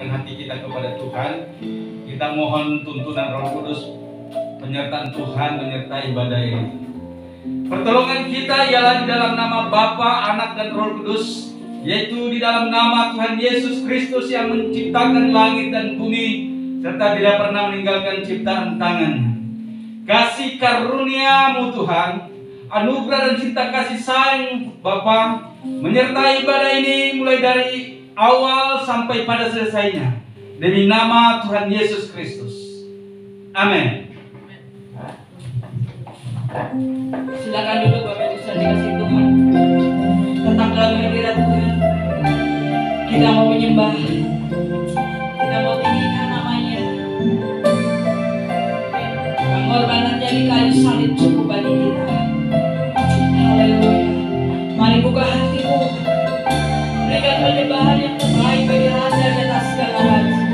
menyerahkan hati kita kepada Tuhan. Kita mohon tuntunan Roh Kudus, penyertaan Tuhan menyertai ibadah ini. Pertolongan kita ialah di dalam nama Bapa, Anak, dan Roh Kudus, yaitu di dalam nama Tuhan Yesus Kristus yang menciptakan langit dan bumi, serta tidak pernah meninggalkan ciptaan tangannya. Kasih karunia-Mu Tuhan, anugerah dan cinta kasih sayang Bapa menyertai ibadah ini mulai dari awal sampai pada selesainya. Demi nama Tuhan Yesus Kristus. Amin. Silakan duduk Bapak Ibu saudara dikasih Tuhan. Tetaplah berhadirat Tuhan. Kita mau menyembah. Kita mau tinggikan namanya. Pengorbanan dari kayu salib cukup bagi kita. Haleluya. Mari buka hatimu. Berikan penyembahan yang terbaik bagi Raja di atas segala raja.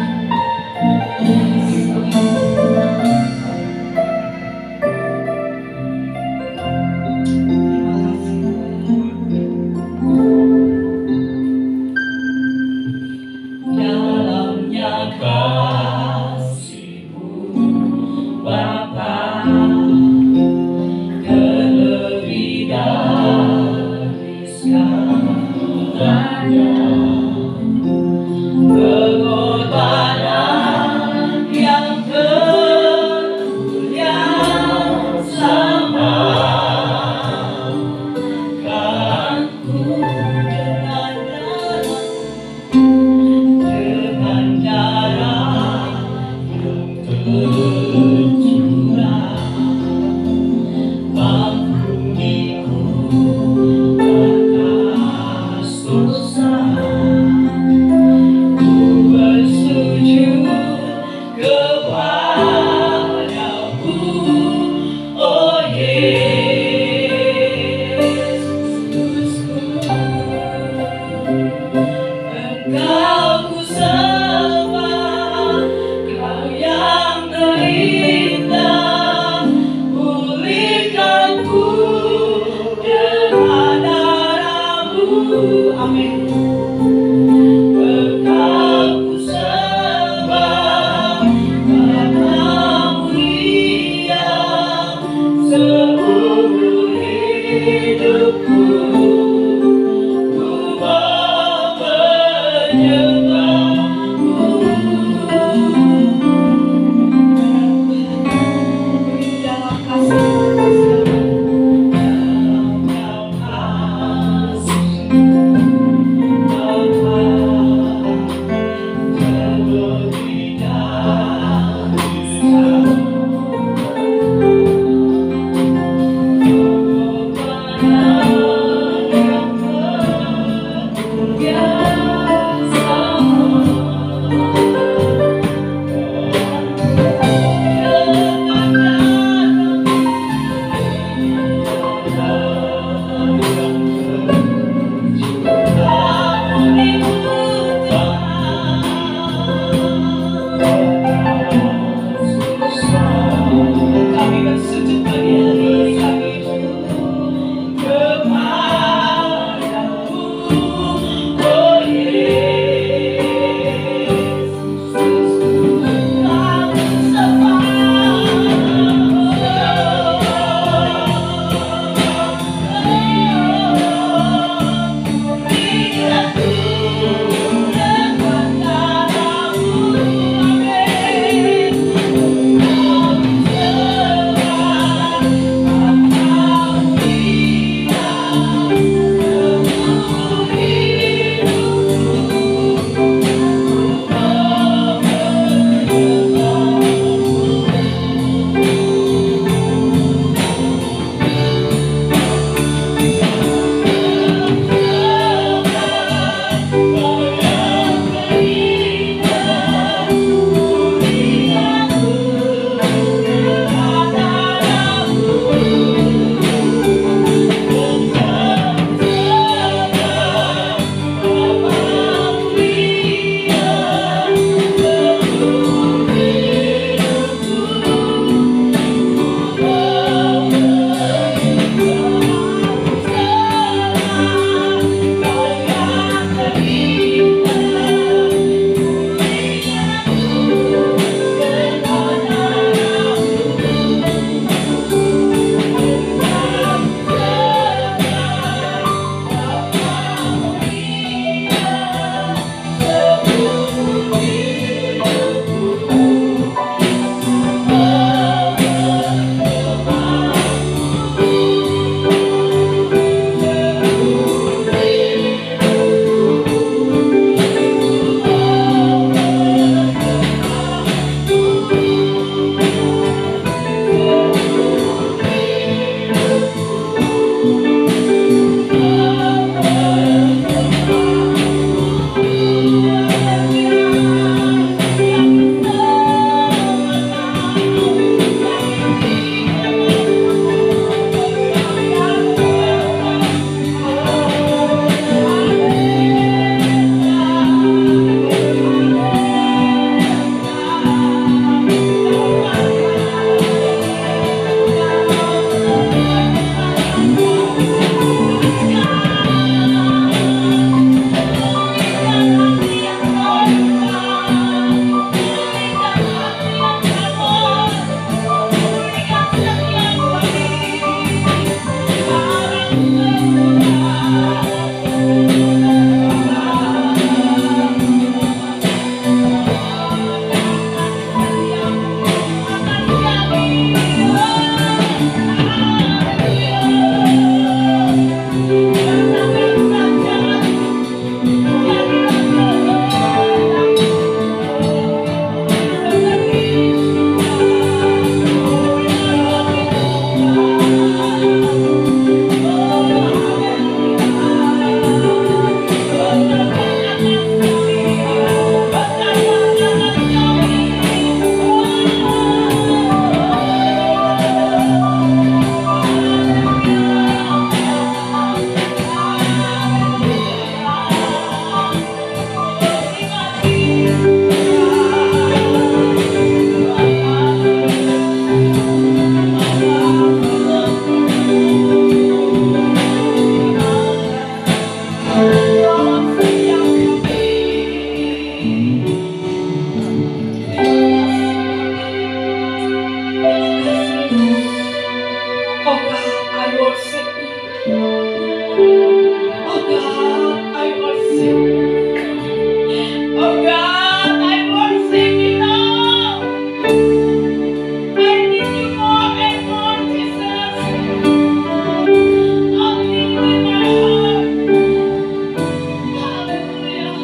Oh God, I worship you. Oh God, I worship you. Oh God, I worship you now. I need you more and more, Jesus. Only you in my heart. Hallelujah.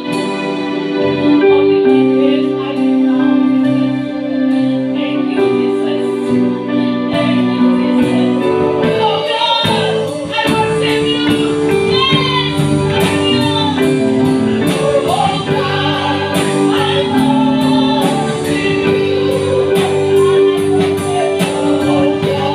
Only in this I live now, Jesus. Thank you, Jesus. Thank you, Jesus. Oh God, I worship you. Yes, hallelujah. Oh God, I worship you. Oh God,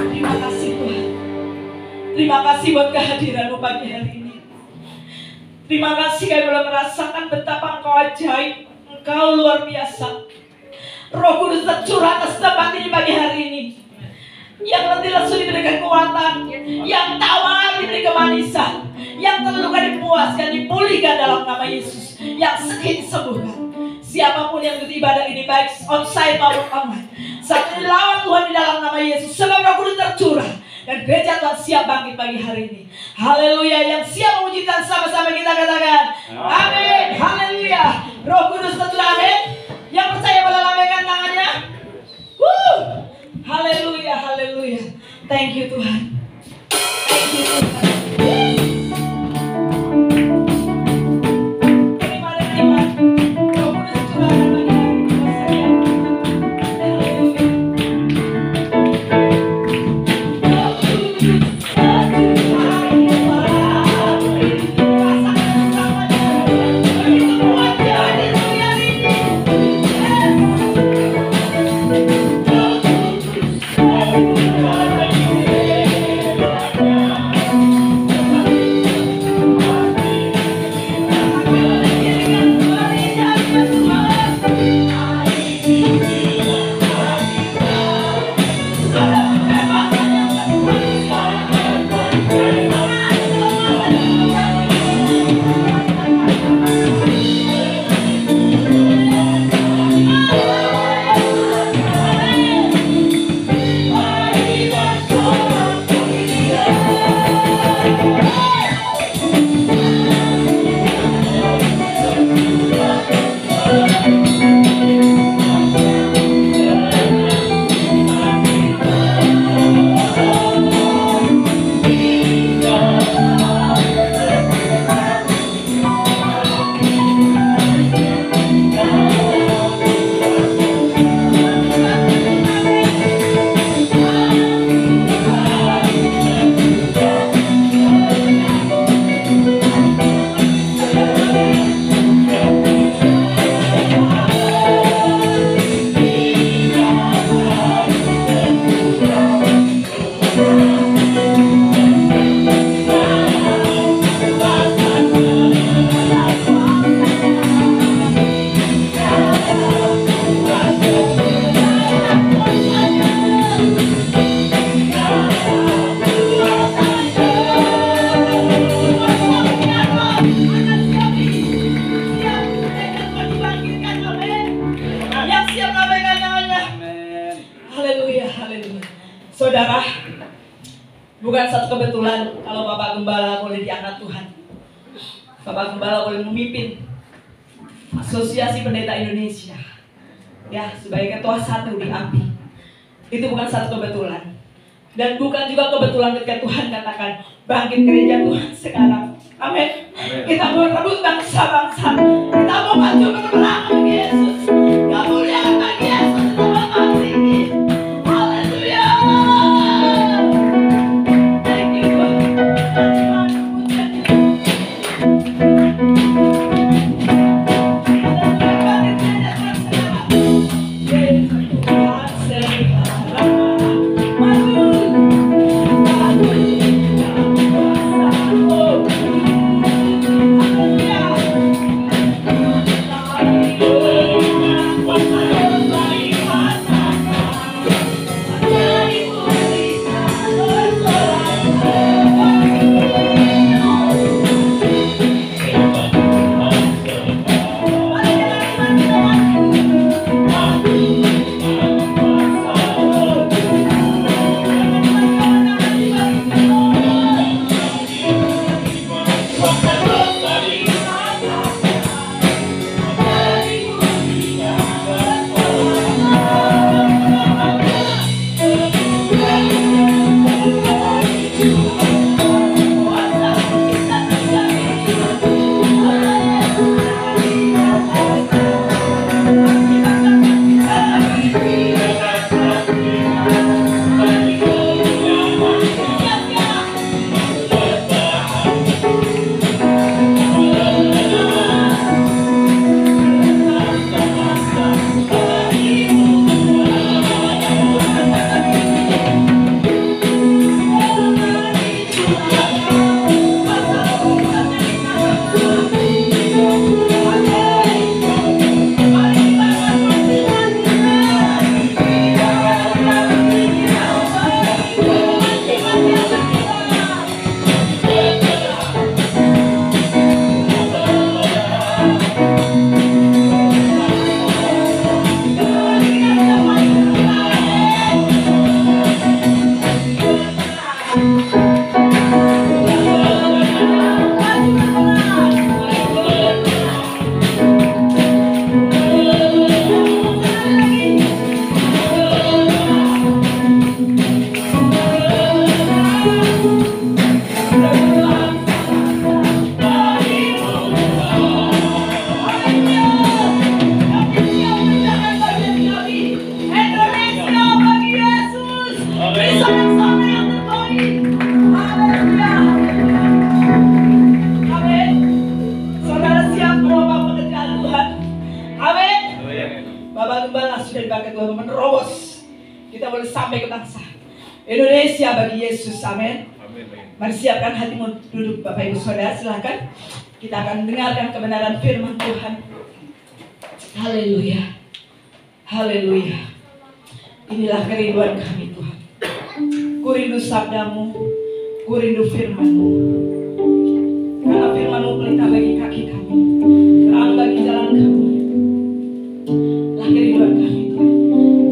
terima kasih Tuhan. Terima kasih buat kehadiran-Mu pagi hari ini. Terima kasih kami boleh merasakan betapa Engkau ajaib, Engkau luar biasa. Roh Kudus tercurah atas tempat ini pagi hari ini. Yang letih lesu diberi kekuatan, yang tawar diberi kemanisan, yang terluka dipuaskan, dipulihkan dalam nama Yesus, yang sakit disembuhkan. Siapapun yang ikut ibadah ini baik onsite maupun online, saat ini lawan Tuhan di dalam nama Yesus. Sebab Roh Kudus tercurah dan gereja Tuhan siap bangkit pagi hari ini. Haleluya. Yang siap memuji Tuhan sama-sama kita katakan amin. Haleluya. Roh Kudus tercurah, amin. Yang percaya boleh lambaikan tangannya. Haleluya, haleluya. Thank you Tuhan. Thank you Tuhan. Terima kasih. Roh Kudus curahkan bagi hari ini. Haleluya. Roh Kudus tercurah. Saudara, bukan satu kebetulan kalau Bapak Gembala boleh diangkat Tuhan. Bapak Gembala boleh memimpin Asosiasi Pendeta Indonesia, ya, sebagai ketua satu di API. Itu bukan satu kebetulan. Dan bukan juga kebetulan ketika Tuhan katakan bangkit gereja Tuhan sekarang. Amin. Kita mau rebut bangsa-bangsa. Kita mau maju ke belakang Yesus. Kemuliaan bagi Yesus tetap tinggi. Haleluya. Thank you Tuhan. Indonesia bagi Yesus, amin. Mari siapkan hatimu, duduk Bapak Ibu Saudara, silakan. Kita akan mendengarkan kebenaran firman Tuhan. Haleluya, haleluya. Inilah kerinduan kami Tuhan. Ku rindu sabdamu, ku rindu firman-Mu. Karena firman-Mu pelita bagi kaki kami, terang bagi jalan kami. Inilah kerinduan kami Tuhan.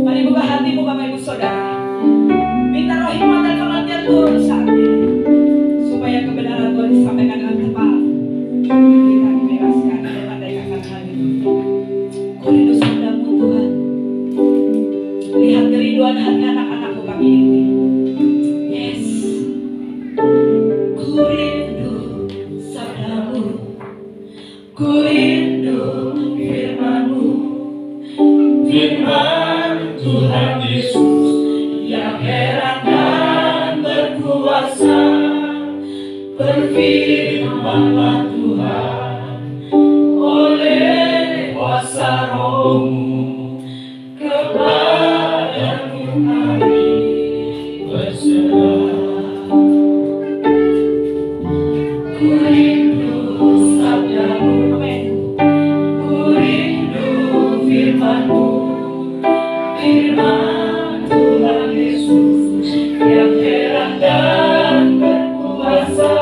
Mari buka hatimu Bapak Ibu Saudara. Minta roh hikmat dan kematian turun saat ini, supaya kebenaran Tuhan disampaikan dengan tepat. Kita dibebaskan dan andaikan hal itu. Ku rindu sabdamu Tuhan. Lihat kerinduan hati anak-anakmu kami ini. Yes. Ku rindu sabdamu, ku rindu firman-Mu. Firman Tuhan Yesus yang heran dan berkuasa, berfirmanlah Tuhan oleh kuasa Roh-Mu, kepadamu kami berserah. Ku rindu sabdamu, ku rindu firman-Mu. Firman Tuhan Yesus yang heran dan berkuasa,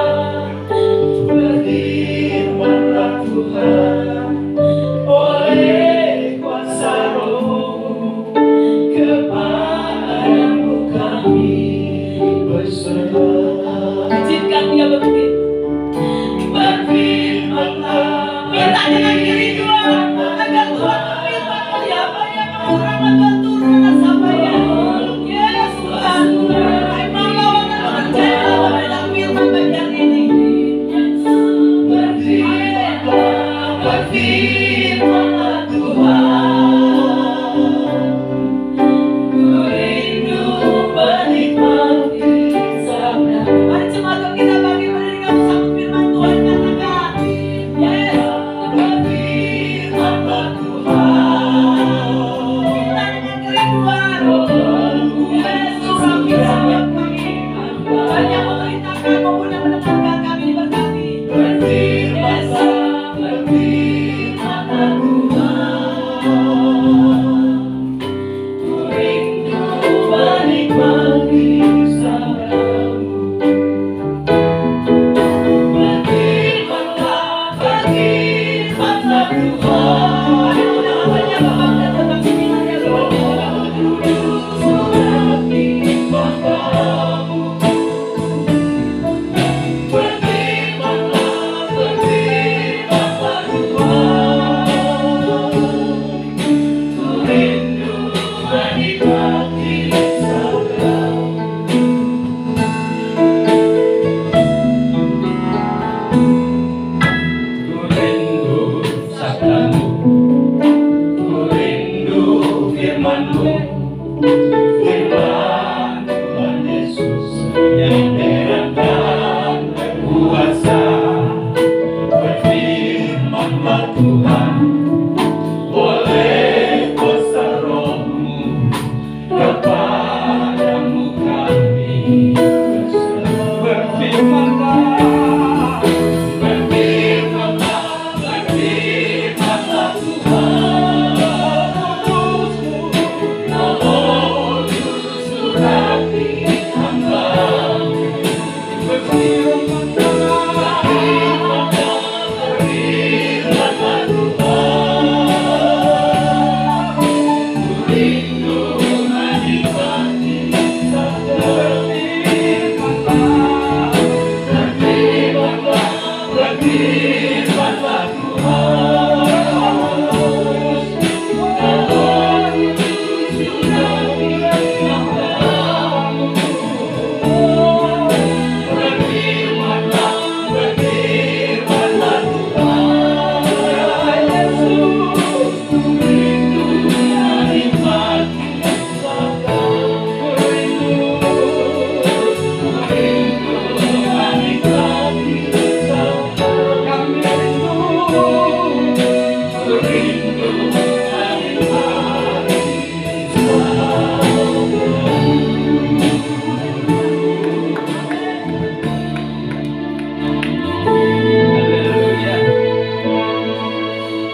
berdiri Yesus, kami siap kami. Banyak memerintahkan maupun yang mendengarkan kami diberkati. Berfirmanlah, berfirmanlah Tuhan. Ku rindu menikmati sabdamu. Berfirmanlah, berfirmanlah Tuhan. Ayo banyak Bapak datang sini hanya surat di Bapamu. Berfirmanlah, berfirmanlah Tuhan. Ku rindu menikmati sabdamu. Ku rindu sabdamu, ku rindu firman-Mu, firman Tuhan Yesus yang terang dan berkuasa. Berfirmanlah Tuhan, oleh kuasa Roh-Mu, kepadamu kami berserah. Berfirmanlah, berfirmanlah, berfirmanlah Tuhan. Oh, Kudus hati hamba-Mu. Berfirmanlah, berfirmanlah Tuhan. Ku rindu menikmati sabda-Mu. Berfirmanlah, berfirmanlah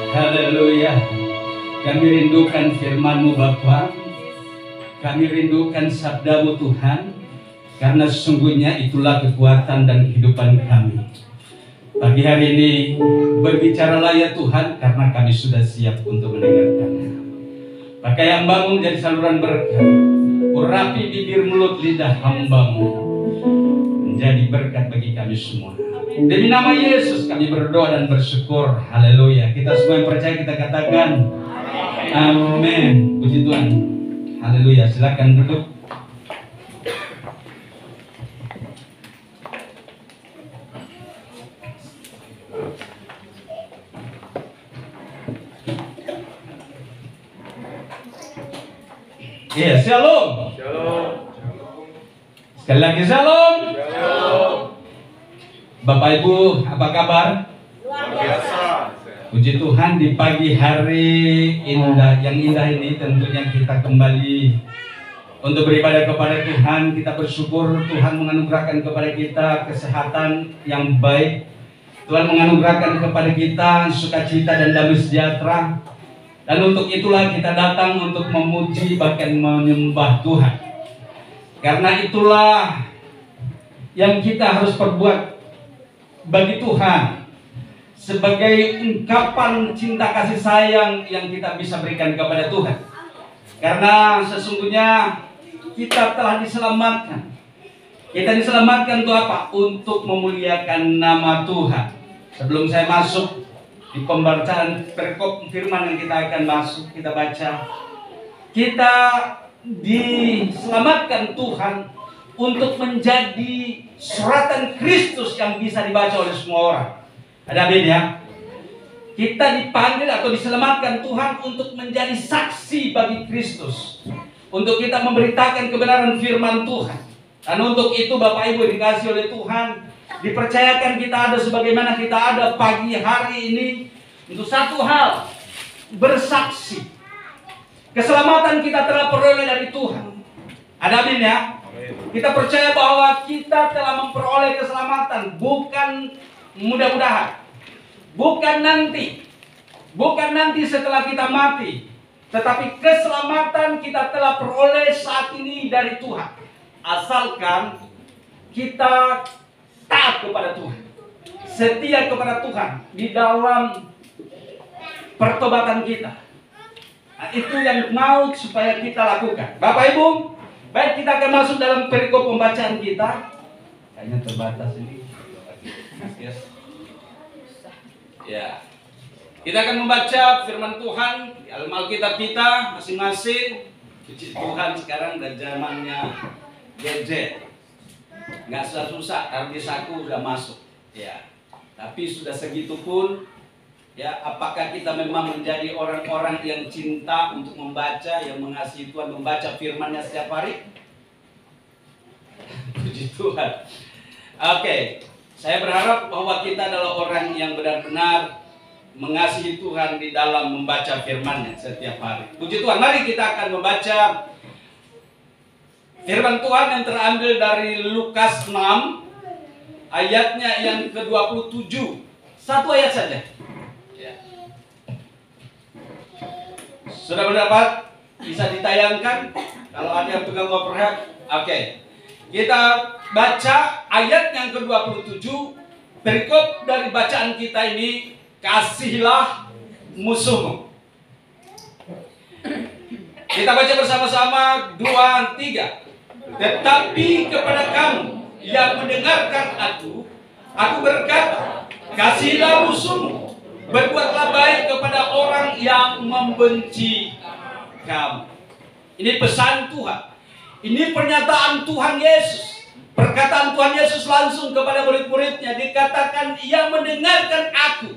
Haleluya. Kami rindukan firman-Mu Bapa. Kami rindukan sabda-Mu Tuhan. Karena sesungguhnya itulah kekuatan dan kehidupan kami. Pagi hari ini berbicaralah ya Tuhan, karena kami sudah siap untuk mendengarkannya. Pakai hamba-Mu menjadi saluran berkat. Urapi bibir mulut lidah hamba-Mu menjadi berkat bagi kami semua. Demi nama Yesus kami berdoa dan bersyukur. Haleluya. Kita semua yang percaya kita katakan amin. Puji Tuhan. Haleluya. Silakan duduk. Iya, shalom. Shalom. Sekali lagi shalom. Shalom. Bapak Ibu, apa kabar? Luar biasa. Puji Tuhan, di pagi hari indah ini tentunya kita kembali untuk beribadah kepada Tuhan. Kita bersyukur Tuhan menganugerahkan kepada kita kesehatan yang baik. Tuhan menganugerahkan kepada kita sukacita dan damai sejahtera. Dan untuk itulah kita datang untuk memuji bahkan menyembah Tuhan. Karena itulah yang kita harus perbuat bagi Tuhan sebagai ungkapan cinta kasih sayang yang kita bisa berikan kepada Tuhan. Karena sesungguhnya kita telah diselamatkan. Kita diselamatkan untuk apa? Untuk memuliakan nama Tuhan. Sebelum saya masuk di pembacaan perikop firman yang kita akan masuk, kita baca. Kita diselamatkan Tuhan untuk menjadi suratan Kristus yang bisa dibaca oleh semua orang. Ada amin ya? Kita dipanggil atau diselamatkan Tuhan untuk menjadi saksi bagi Kristus. Untuk kita memberitakan kebenaran firman Tuhan. Dan untuk itu Bapak Ibu dikasih oleh Tuhan, dipercayakan kita ada sebagaimana kita ada pagi hari ini untuk satu hal, bersaksi Keselamatan kita telah peroleh dari Tuhan. Ada amin ya? Kita percaya bahwa kita telah memperoleh keselamatan, bukan mudah-mudahan, bukan nanti setelah kita mati, tetapi keselamatan kita telah peroleh saat ini dari Tuhan. Asalkan kita taat kepada Tuhan, setia kepada Tuhan di dalam pertobatan kita. Nah, itu yang mau supaya kita lakukan. Bapak Ibu, baik, kita akan masuk dalam perikop pembacaan kita. Kayaknya terbatas ini. Ya. Kita akan membaca firman Tuhan di dalam Alkitab kita masing-masing. Puji Tuhan, sekarang udah zamannya gadget. Nggak susah, karena di saku udah masuk. Ya. Tapi sudah segitu pun, ya, apakah kita memang menjadi orang-orang yang cinta untuk membaca, yang mengasihi Tuhan, membaca firman-Nya setiap hari? Puji Tuhan. Oke, saya berharap bahwa kita adalah orang yang benar-benar mengasihi Tuhan di dalam membaca firman-Nya setiap hari. Puji Tuhan, mari kita akan membaca firman Tuhan yang terambil dari Lukas 6, ayatnya yang ke-27. Satu ayat saja. Sudah mendapat? Bisa ditayangkan? Kalau ada yang pegang overhead, oke. Kita baca ayat yang ke-27. Perikop dari bacaan kita ini, kasihilah musuhmu. Kita baca bersama-sama, 2, 3. Tetapi kepada kamu yang mendengarkan aku berkata, kasihilah musuhmu. Berbuatlah baik kepada orang yang membenci kamu. Ini pesan Tuhan. Ini pernyataan Tuhan Yesus. Perkataan Tuhan Yesus langsung kepada murid-muridnya. Dikatakan, yang mendengarkan aku.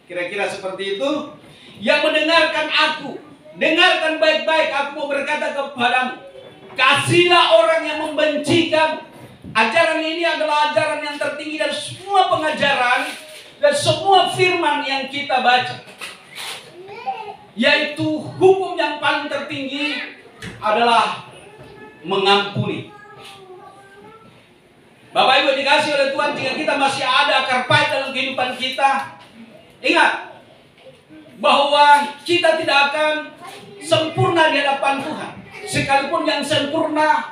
Kira-kira seperti itu. Yang mendengarkan aku. Dengarkan baik-baik, aku mau berkata kepadamu. Kasihilah orang yang membenci kamu. Ajaran ini adalah ajaran yang tertinggi dari semua pengajaran dan semua firman yang kita baca, yaitu hukum yang paling tertinggi adalah mengampuni. Bapak Ibu dikasih oleh Tuhan, jika kita masih ada akar pahit dalam kehidupan kita, ingat bahwa kita tidak akan sempurna di hadapan Tuhan. Sekalipun yang sempurna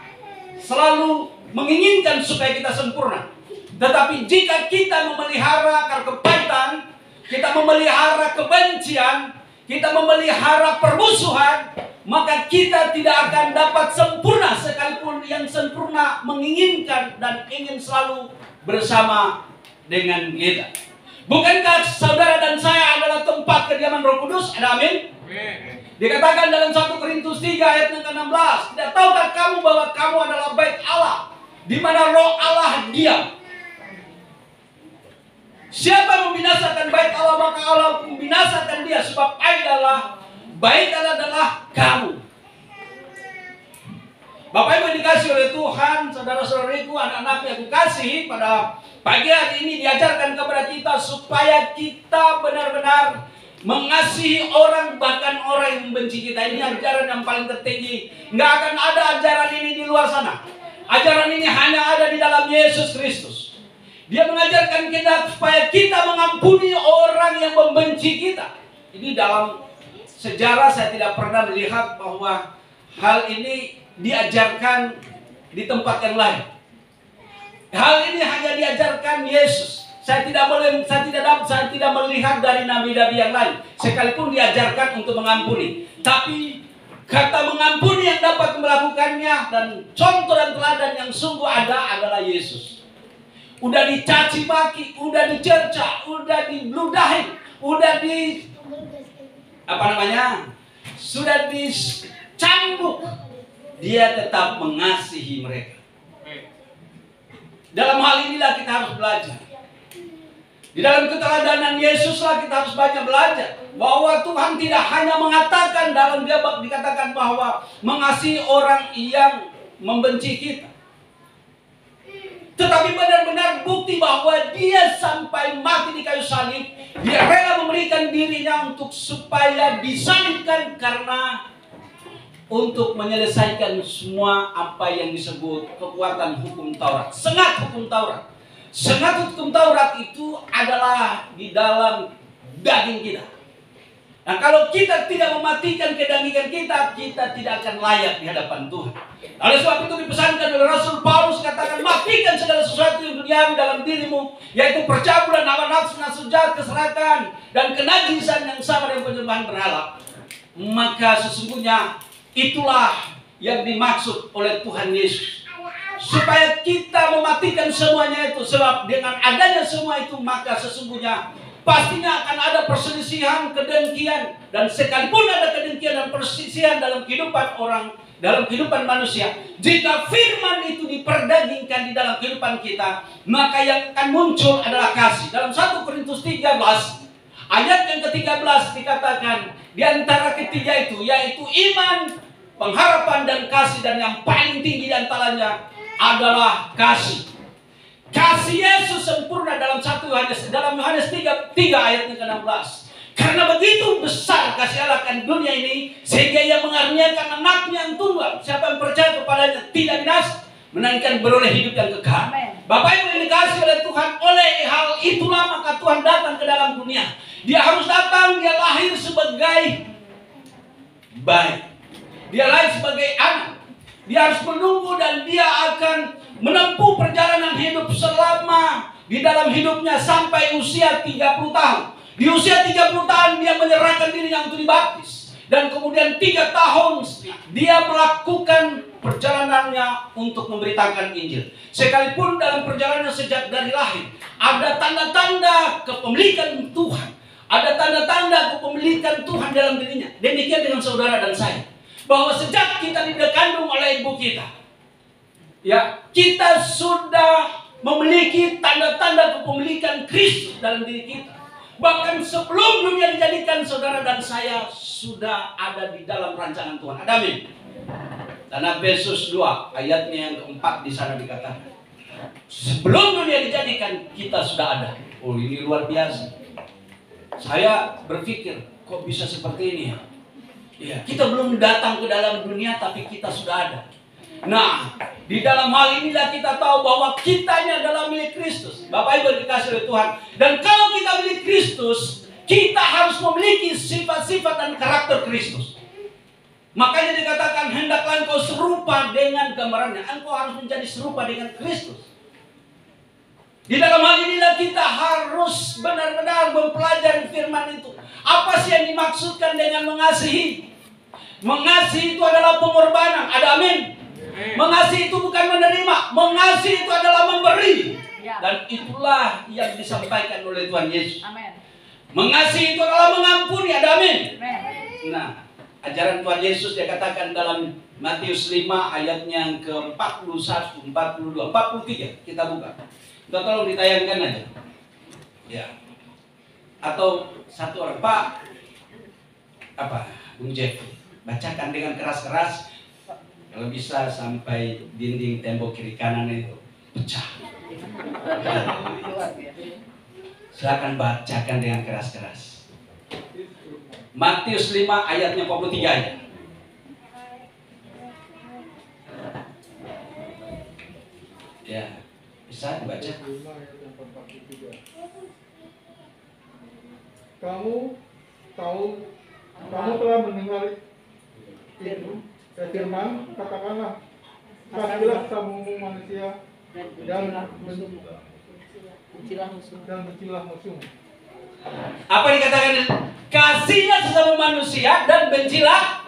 selalu menginginkan supaya kita sempurna. Tetapi jika kita memelihara akar kepahitan, kita memelihara kebencian, kita memelihara permusuhan, maka kita tidak akan dapat sempurna, sekalipun yang sempurna menginginkan dan ingin selalu bersama dengan kita. Bukankah saudara dan saya adalah tempat kediaman Roh Kudus? Ada amin? Dikatakan dalam 1 Korintus 3 ayat 16, tidak tahukah kamu bahwa kamu adalah bait Allah, di mana Roh Allah diam? Siapa membinasakan bait Allah, maka Allah membinasakan dia, sebab bait Allah adalah kamu. Bapak Ibu dikasih oleh Tuhan, saudara-saudariku, anak-anak yang kukasihi, pada pagi hari ini diajarkan kepada kita supaya kita benar-benar mengasihi orang, bahkan orang yang membenci kita. Ini ajaran yang paling tertinggi. Nggak akan ada ajaran ini di luar sana. Ajaran ini hanya ada di dalam Yesus Kristus. Dia mengajarkan kita supaya kita mengampuni orang yang membenci kita. Ini dalam sejarah saya tidak pernah melihat bahwa hal ini diajarkan di tempat yang lain. Hal ini hanya diajarkan Yesus. Saya tidak melihat dari nabi-nabi yang lain. Sekalipun diajarkan untuk mengampuni. Tapi kata mengampuni yang dapat melakukannya dan contoh dan teladan yang sungguh ada adalah Yesus. Udah dicaci maki, udah dicerca, udah diludahin, udah sudah dicambuk, dia tetap mengasihi mereka. Dalam hal inilah kita harus belajar. Di dalam keteladanan Yesuslah kita harus banyak belajar bahwa Tuhan tidak hanya mengatakan dalam dia dikatakan bahwa mengasihi orang yang membenci kita, tetapi benar-benar bukti bahwa dia sampai mati di kayu salib, dia rela memberikan dirinya untuk supaya disalibkan karena untuk menyelesaikan semua apa yang disebut kekuatan hukum Taurat. Sengat hukum Taurat. Sengat hukum Taurat itu adalah di dalam daging kita. Nah, kalau kita tidak mematikan kedagingan kita, kita tidak akan layak di hadapan Tuhan. Oleh sebab itu dipesankan oleh Rasul Paulus, katakan, matikan segala sesuatu yang duniawi dalam dirimu, yaitu percabulan, hawa nafsu, nafsu jahat, keserakahan, dan kenajisan yang sama dengan penyembahan berhala. Maka sesungguhnya itulah yang dimaksud oleh Tuhan Yesus. Supaya kita mematikan semuanya itu. Sebab dengan adanya semua itu, maka sesungguhnya pastinya akan ada perselisihan, kedengkian. Dan sekalipun ada kedengkian dan perselisihan dalam kehidupan orang, dalam kehidupan manusia, jika firman itu diperdagingkan di dalam kehidupan kita, maka yang akan muncul adalah kasih. Dalam 1 Korintus 13 ayat yang ke-13 dikatakan, di antara ketiga itu, yaitu iman, pengharapan, dan kasih. Dan yang paling tinggi di antaranya adalah kasih. Kasih Yesus sempurna dalam Yohanes 3 ayat yang ke-16. Karena begitu besar kasih Allah akan dunia ini, sehingga Ia mengaruniakan anaknya yang tunggal. Siapa yang percaya kepadanya tidak binasa, melainkan beroleh hidup yang kekal. Bapak Ibu yang dikasihi oleh Tuhan, oleh hal itulah maka Tuhan datang ke dalam dunia. Dia harus datang, dia lahir sebagai bayi. Dia lahir sebagai anak. Dia harus menunggu dan dia akan menempuh perjalanan hidup selama di dalam hidupnya sampai usia 30 tahun. Di usia 30 tahun dia menyerahkan dirinya untuk dibaptis. Dan kemudian 3 tahun dia melakukan perjalanannya untuk memberitakan Injil. Sekalipun dalam perjalanannya sejak dari lahir ada tanda-tanda kepemilikan Tuhan. Ada tanda-tanda kepemilikan Tuhan dalam dirinya. Demikian dengan saudara dan saya. Bahwa sejak kita dikandung oleh ibu kita, ya, kita sudah memiliki tanda-tanda kepemilikan Kristus dalam diri kita. Bahkan sebelum dunia dijadikan, saudara dan saya sudah ada di dalam rancangan Tuhan. Amin. Dan Efesus 2 ayatnya yang ke-4 di sana dikatakan, sebelum dunia dijadikan kita sudah ada. Oh, ini luar biasa. Saya berpikir, kok bisa seperti ini ya? Ya, kita belum datang ke dalam dunia, tapi kita sudah ada. Nah, di dalam hal inilah kita tahu bahwa kitanya adalah milik Kristus. Bapak Ibu dikasih oleh Tuhan. Dan kalau kita milik Kristus, kita harus memiliki sifat-sifat dan karakter Kristus. Makanya dikatakan, hendaklah engkau serupa dengan gambarannya. Engkau harus menjadi serupa dengan Kristus. Di dalam hal inilah kita harus benar-benar mempelajari firman itu. Apa sih yang dimaksudkan dengan mengasihi? Mengasihi itu adalah pengorbanan. Ada amin. Mengasihi itu bukan menerima. Mengasihi itu adalah memberi. Dan itulah yang disampaikan oleh Tuhan Yesus. Mengasihi itu adalah mengampuni. Ada amin. Nah, ajaran Tuhan Yesus dia katakan dalam Matius 5 ayatnya yang ke-41, 42, 43. Kita buka. Kita tolong ditayangkan aja. Ya. Atau satu orang, Pak, Bung Jeff, bacakan dengan keras-keras. Kalau bisa sampai dinding tembok kiri kanan itu pecah. Silakan bacakan dengan keras-keras. Matius 5 ayatnya 43 aja. Ya, bisa dibaca. Kamu telah mendengar firman, katakanlah, kasihilah kamu manusia dan bencilah musuh. Apa dikatakan? Kasihlah sesama manusia dan bencilah.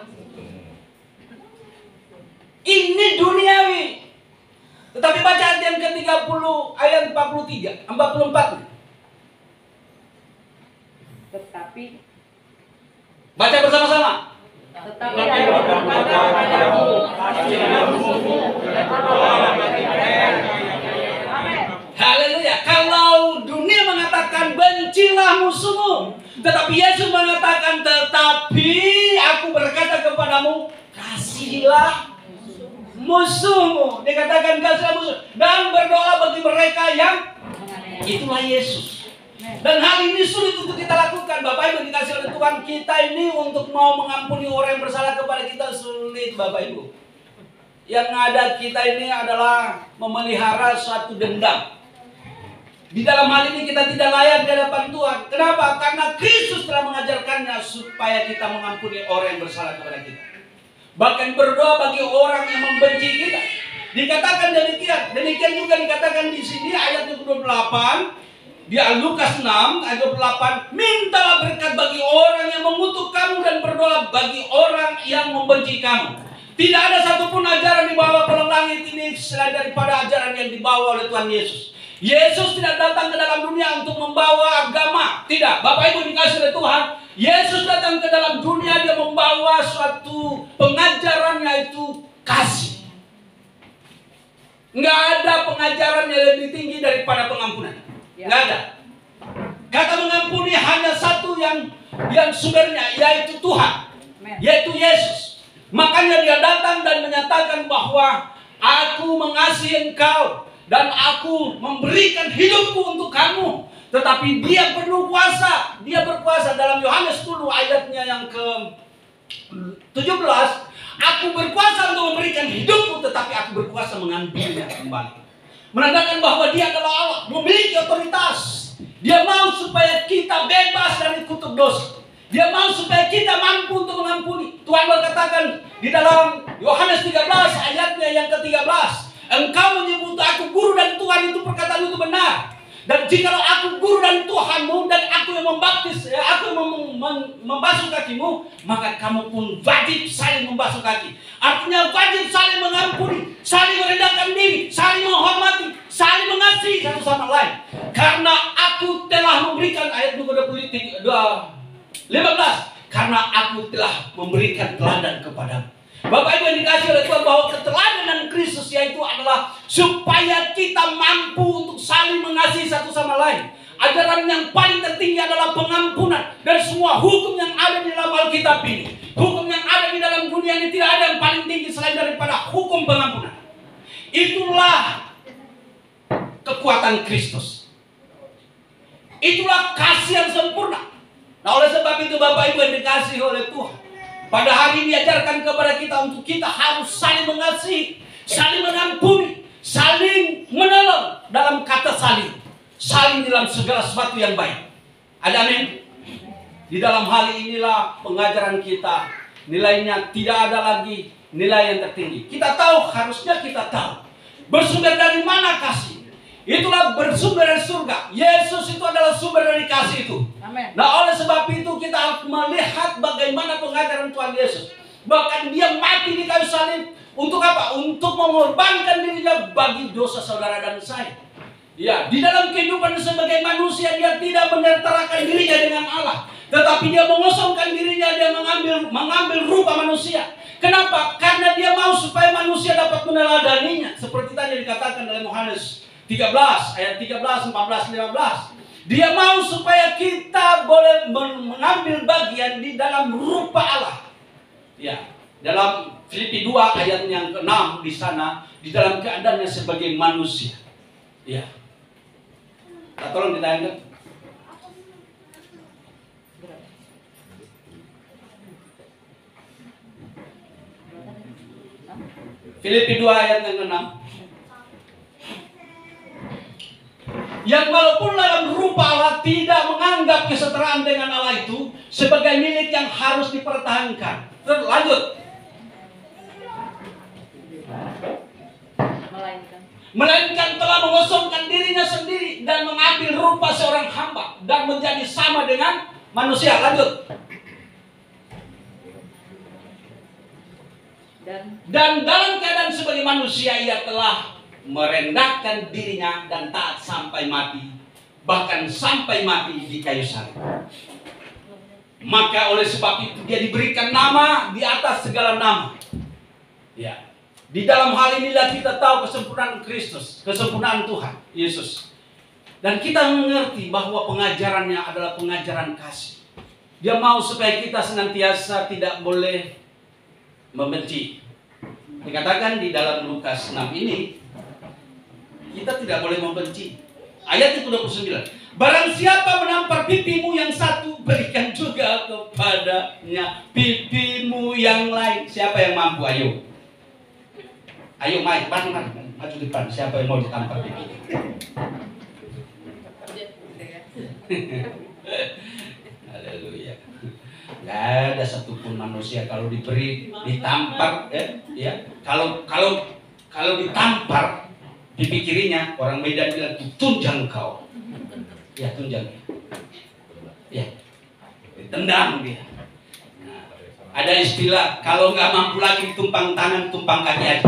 Ini duniawi. Tetapi baca ayat yang ke-30 ayat 44. Tetapi Baca bersama-sama. Tetapi ada berkata padamu, Haleluya. Kalau dunia mengatakan bencilah musuhmu, tetapi Yesus mengatakan, tetapi aku berkata kepadamu, kasihilah musuhmu. Dikatakan kasihilah musuh dan berdoa bagi mereka yang, itulah Yesus. Dan hal ini sulit untuk kita lakukan. Bapak Ibu dikasih oleh Tuhan, kita ini untuk mau mengampuni orang yang bersalah kepada kita sulit, Bapak Ibu. Yang ada kita ini adalah memelihara suatu dendam. Di dalam hal ini kita tidak layak di hadapan Tuhan. Kenapa? Karena Kristus telah mengajarkannya supaya kita mengampuni orang yang bersalah kepada kita. Bahkan berdoa bagi orang yang membenci kita. Dikatakan demikian. Demikian juga dikatakan di sini ayat 28. Di Lukas 6 ayat 28. Mintalah berkat bagi orang yang mengutuk kamu dan berdoa bagi orang yang membenci kamu. Tidak ada satupun ajaran di bawah kolong langit ini selain daripada ajaran yang dibawa oleh Tuhan Yesus. Yesus tidak datang ke dalam dunia untuk membawa agama. Tidak. Bapak Ibu dikasih oleh Tuhan, Yesus datang ke dalam dunia, dia membawa suatu pengajaran yaitu kasih. Nggak ada pengajaran yang lebih tinggi daripada pengampunan. Nggak ada. Kata mengampuni hanya satu yang sumbernya, yaitu Tuhan, yaitu Yesus. Makanya dia datang dan menyatakan bahwa aku mengasihi engkau dan aku memberikan hidupku untuk kamu. Tetapi dia perlu kuasa. Dia berkuasa. Dalam Yohanes 10 ayatnya yang ke-17. Aku berkuasa untuk memberikan hidupku, tetapi aku berkuasa mengambilnya kembali. Menandakan bahwa dia adalah Allah, memiliki otoritas. Dia mau supaya kita bebas dari kutuk dosa. Dia mau supaya kita mampu untuk mengampuni. Tuhan berkatakan di dalam Yohanes 13 ayatnya yang ke-13. Engkau menyebut aku guru dan Tuhan, itu perkataan itu benar. Dan jikalau aku guru dan Tuhanmu dan aku yang membaptis, aku yang membasuh kakimu, maka kamu pun wajib saling membasuh kaki. Artinya wajib saling mengampuni, saling merendahkan diri, saling menghormati, saling mengasihi satu sama lain. Karena aku telah memberikan ayat 15. Karena aku telah memberikan teladan kepadamu. Bapak Ibu yang dikasih oleh Tuhan, bahwa keteladanan Kristus yaitu adalah supaya kita mampu untuk saling mengasihi satu sama lain. Ajaran yang paling tertinggi adalah pengampunan. Dan semua hukum yang ada di dalam Alkitab ini, hukum yang ada di dalam dunia ini, tidak ada yang paling tinggi selain daripada hukum pengampunan. Itulah kekuatan Kristus. Itulah kasih yang sempurna. Nah, oleh sebab itu Bapak Ibu yang dikasih oleh Tuhan, pada hari ini diajarkan kepada kita untuk kita harus saling mengasihi, saling mengampuni, saling menolong. Dalam kata saling dalam segala sesuatu yang baik. Ada amin? Di dalam hal inilah pengajaran kita, nilainya tidak ada lagi nilai yang tertinggi. Kita tahu, harusnya kita tahu bersumber dari mana kasih. Itulah bersumber dari surga. Yesus itu adalah sumber dari kasih itu. Amen. Nah, oleh sebab itu kita harus melihat bagaimana pengajaran Tuhan Yesus. Bahkan dia mati di kayu salib untuk apa? Untuk mengorbankan dirinya bagi dosa saudara dan saya. Ya, di dalam kehidupan sebagai manusia dia tidak menyertakan dirinya dengan Allah, tetapi dia mengosongkan dirinya, dia mengambil rupa manusia. Kenapa? Karena dia mau supaya manusia dapat meneladaninya. Seperti tadi dikatakan dalam Yohanes 13 ayat 13, 14, 15. Dia mau supaya kita boleh mengambil bagian di dalam rupa Allah. Ya, dalam Filipi 2 ayat yang ke-6 di sana, di dalam keadaannya sebagai manusia. Ya. Nah, tolong ditayangkan. Filipi 2 ayat yang ke-6. Yang walaupun dalam rupa Allah tidak menganggap kesetaraan dengan Allah itu sebagai milik yang harus dipertahankan. Terus lanjut. Melainkan telah mengosongkan dirinya sendiri dan mengambil rupa seorang hamba dan menjadi sama dengan manusia. Lanjut. Dan dalam keadaan sebagai manusia ia telah merendahkan dirinya dan taat sampai mati, bahkan sampai mati di kayu salib. Maka oleh sebab itu dia diberikan nama di atas segala nama. Ya, di dalam hal inilah kita tahu kesempurnaan Kristus, kesempurnaan Tuhan Yesus, dan kita mengerti bahwa pengajarannya adalah pengajaran kasih. Dia mau supaya kita senantiasa tidak boleh membenci. Dikatakan di dalam Lukas 6 ini, kita tidak boleh membenci. Ayat yang ke-29. Barang siapa menampar pipimu yang satu, berikan juga kepadanya pipimu yang lain. Siapa yang mampu? Ayo. Ayo maju depan. Siapa yang mau ditampar pipi? Haleluya. Gak ada satupun manusia kalau ditampar, ya. Kalau ditampar pipi kirinya, orang Medan bilang tunjang kau. Ya, tunjang. Ya, ditendang dia. Nah, ada istilah kalau nggak mampu lagi tumpang tangan, tumpang kaki aja.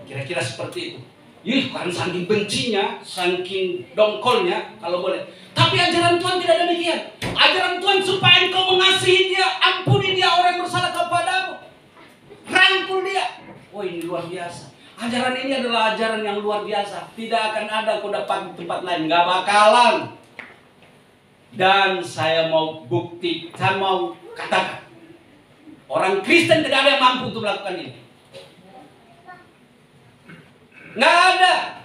Kira-kira seperti itu. Ih, kan saking bencinya, saking dongkolnya, kalau boleh. Tapi ajaran Tuhan tidak demikian. Ajaran Tuhan supaya engkau mengasihi dia, ampuni dia orang yang bersalah kepadamu, rangkul dia. Oh, ini luar biasa. Ajaran ini adalah ajaran yang luar biasa. Tidak akan ada kau dapat di tempat lain. Gak bakalan. Dan saya mau bukti, saya mau katakan, orang Kristen tidak ada yang mampu untuk melakukan ini. Gak ada.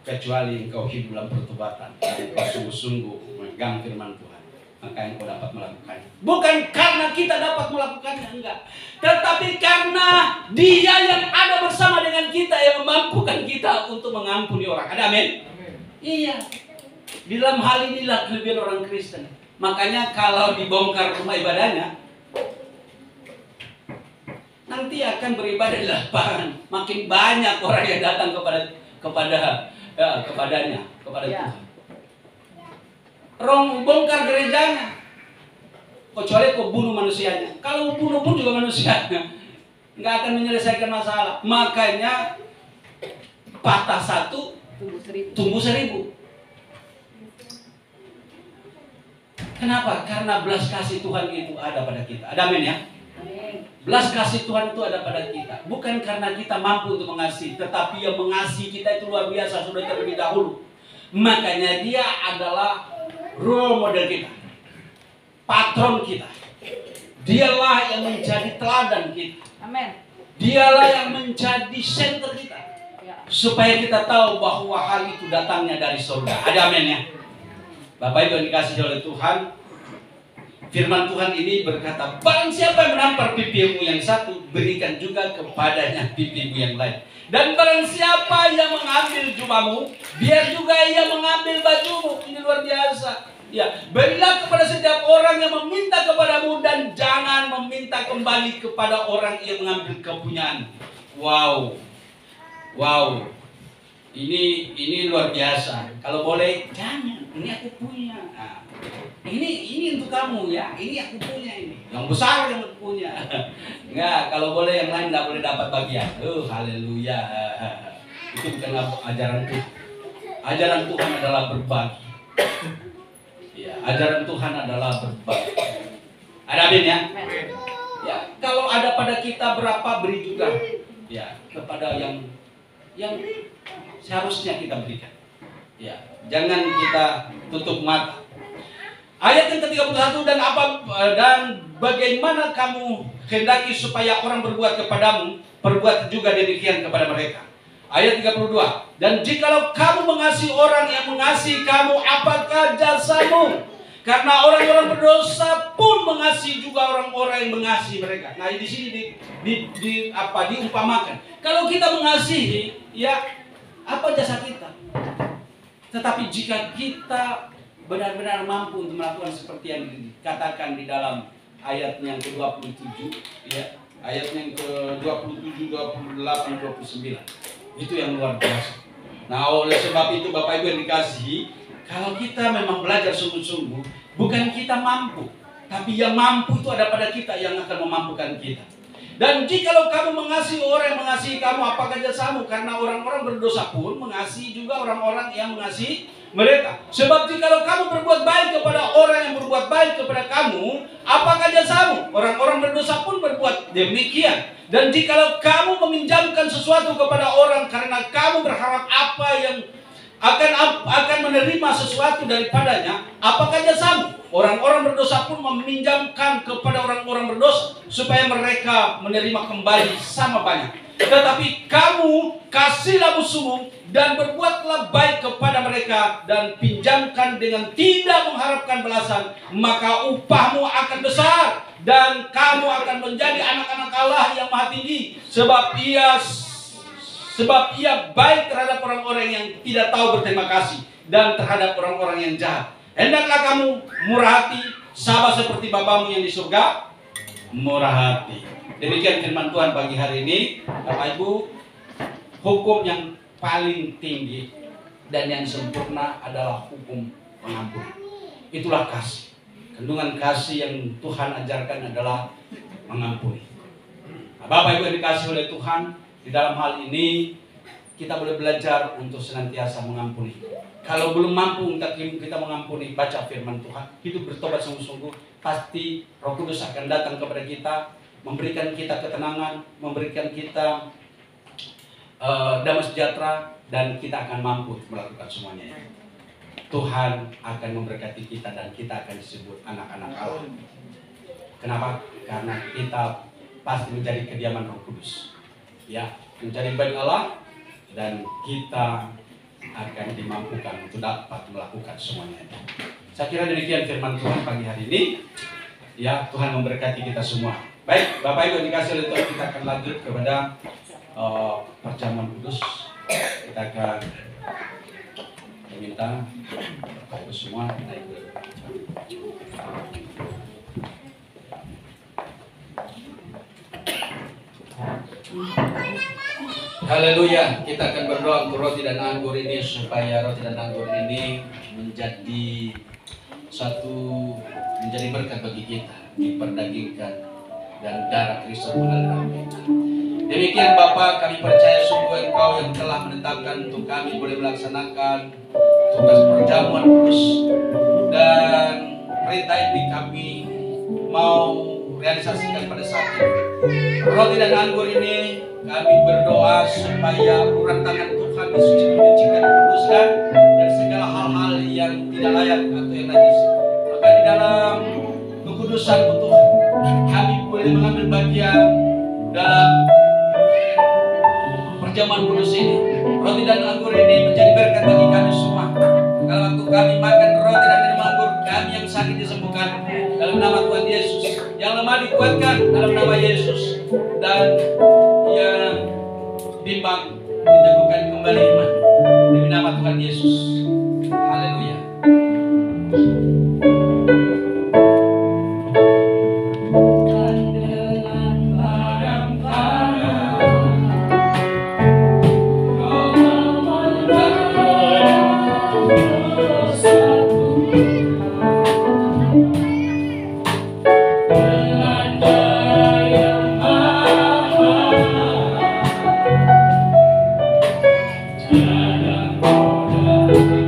Kecuali engkau hidup dalam pertobatan, engkau sungguh-sungguh memegang firman Tuhan, maka engkau dapat melakukannya. Bukan karena kita dapat melakukannya, enggak. Tetapi karena Dia yang ada bersama dengan kita yang memampukan kita untuk mengampuni orang. Ada amin? Iya. Di dalam hal inilah kelebihan orang Kristen. Makanya kalau dibongkar rumah ibadahnya, nanti akan beribadah di lapangan. Makin banyak orang yang datang kepadanya, kepada Tuhan. Rong bongkar gerejanya, kecuali kau bunuh manusianya. Kalau bunuh pun juga manusianya, nggak akan menyelesaikan masalah. Makanya patah satu, tumbuh seribu. Kenapa? Karena belas kasih Tuhan itu ada pada kita. Ada amin ya? Belas kasih Tuhan itu ada pada kita. Bukan karena kita mampu untuk mengasihi, tetapi yang mengasihi kita itu luar biasa sudah terlebih dahulu. Makanya Dia adalah role model kita, patron kita. Dialah yang menjadi teladan kita. Amin. Dialah yang menjadi center kita, supaya kita tahu bahwa hal itu datangnya dari surga. Ada amin ya? Bapak Ibu yang dikasihi oleh Tuhan, firman Tuhan ini berkata, barang siapa yang menampar pipimu yang satu, berikan juga kepadanya pipimu yang lain. Dan barang siapa yang mengambil jubahmu, biar juga ia mengambil bajumu. Ini luar biasa. Ya, berilah kepada setiap orang yang meminta kepadamu, dan jangan meminta kembali kepada orang yang mengambil kepunyaan. Wow. Wow. Ini luar biasa. Kalau boleh, jangan. Ini aku punya. Nah, ini untuk kamu ya. Ini aku punya ini. Yang besar yang aku punya. Enggak, kalau boleh yang lain enggak boleh dapat bagian. Haleluya. Itu bukan ajaran Tuhan. Ajaran Tuhan adalah berbagi. Ya, ajaran Tuhan adalah berbagi. Ada amin ya? Ya, kalau ada pada kita berapa, beri juga. Ya, kepada yang seharusnya kita berikan. Ya, jangan kita tutup mata. Ayat yang ke-31, dan bagaimana kamu hendaki supaya orang berbuat kepadamu, perbuat juga demikian kepada mereka. Ayat 32. Dan jikalau kamu mengasihi orang yang mengasihi kamu, apakah jasamu? Karena orang-orang berdosa pun mengasihi juga orang-orang yang mengasihi mereka. Nah, di sini diumpamakan. Kalau kita mengasihi, ya apa jasa kita? Tetapi jika kita benar-benar mampu untuk melakukan seperti yang dikatakan di dalam ayat yang ke-27, ya, ayat yang ke-27, 28, 29. Itu yang luar biasa. Nah, oleh sebab itu Bapak Ibu yang dikasihi, kalau kita memang belajar sungguh-sungguh, bukan kita mampu, tapi yang mampu itu ada pada kita yang akan memampukan kita. Dan jikalau kamu mengasihi orang yang mengasihi kamu, apakah jasamu? Karena orang-orang berdosa pun mengasihi juga orang-orang yang mengasihi mereka. Sebab jikalau kamu berbuat baik kepada orang yang berbuat baik kepada kamu, apakah jasamu? Orang-orang berdosa pun berbuat demikian. Dan jikalau kamu meminjamkan sesuatu kepada orang karena kamu berharap apa yang akan menerima sesuatu daripadanya, apakah jasamu? Orang-orang berdosa pun meminjamkan kepada orang-orang berdosa supaya mereka menerima kembali sama banyak. Tetapi kamu kasihlah musuhmu dan berbuatlah baik kepada mereka dan pinjamkan dengan tidak mengharapkan balasan, maka upahmu akan besar dan kamu akan menjadi anak-anak Allah yang maha tinggi, sebab ia baik terhadap orang-orang yang tidak tahu berterima kasih dan terhadap orang-orang yang jahat. Hendaklah kamu murah hati, sama seperti Bapamu yang di surga murah hati. Demikian firman Tuhan pagi hari ini. Bapak Ibu, hukum yang paling tinggi dan yang sempurna adalah hukum pengampun. Itulah kasih. Kandungan kasih yang Tuhan ajarkan adalah mengampuni. Nah, Bapak Ibu yang dikasihi oleh Tuhan, di dalam hal ini kita boleh belajar untuk senantiasa mengampuni. Kalau belum mampu kita mengampuni, baca firman Tuhan, hidup bertobat sungguh-sungguh, pasti Roh Kudus akan datang kepada kita, memberikan kita ketenangan, memberikan kita damai sejahtera, dan kita akan mampu melakukan semuanya. Tuhan akan memberkati kita dan kita akan disebut anak-anak Allah. Kenapa? Karena kita pasti menjadi kediaman Roh Kudus. Ya, menjadi baik Allah, dan kita akan dimampukan untuk dapat melakukan semuanya. Saya kira demikian firman Tuhan pagi hari ini. Ya, Tuhan memberkati kita semua. Baik, Bapak Ibu yang dikasihi oleh Tuhan, kita akan lanjut kepada perjamuan kudus. Kita akan meminta Bapak Ibu semua naik ke Haleluya. Kita akan berdoa untuk roti dan anggur ini, supaya roti dan anggur ini menjadi berkat bagi kita, diperdagingkan dan darah Kristus mengalir kita. Demikian Bapa, kami percaya sungguh Engkau yang telah menetapkan untuk kami boleh melaksanakan tugas perjamuan kudus, dan perintah ini kami mau realisasikan pada saat ini. Roti dan anggur ini kami berdoa supaya urat tangan Tuhan disucikan, dikuduskan dan segala hal-hal yang tidak layak atau yang najis. Maka di dalam kekudusan Tuhan, kami boleh mengambil bagian dalam perjamuan kudus ini. Roti dan anggur ini menjadi berkat bagi kami semua. Kalau waktu kami makan roti dan minum anggur, kami yang sakit disembuhkan dalam nama Tuhan Yesus, yang lemah dikuatkan dalam nama Yesus, dan yang bimbang diteguhkan kembali iman demi nama Tuhan Yesus. Haleluya. Thank you.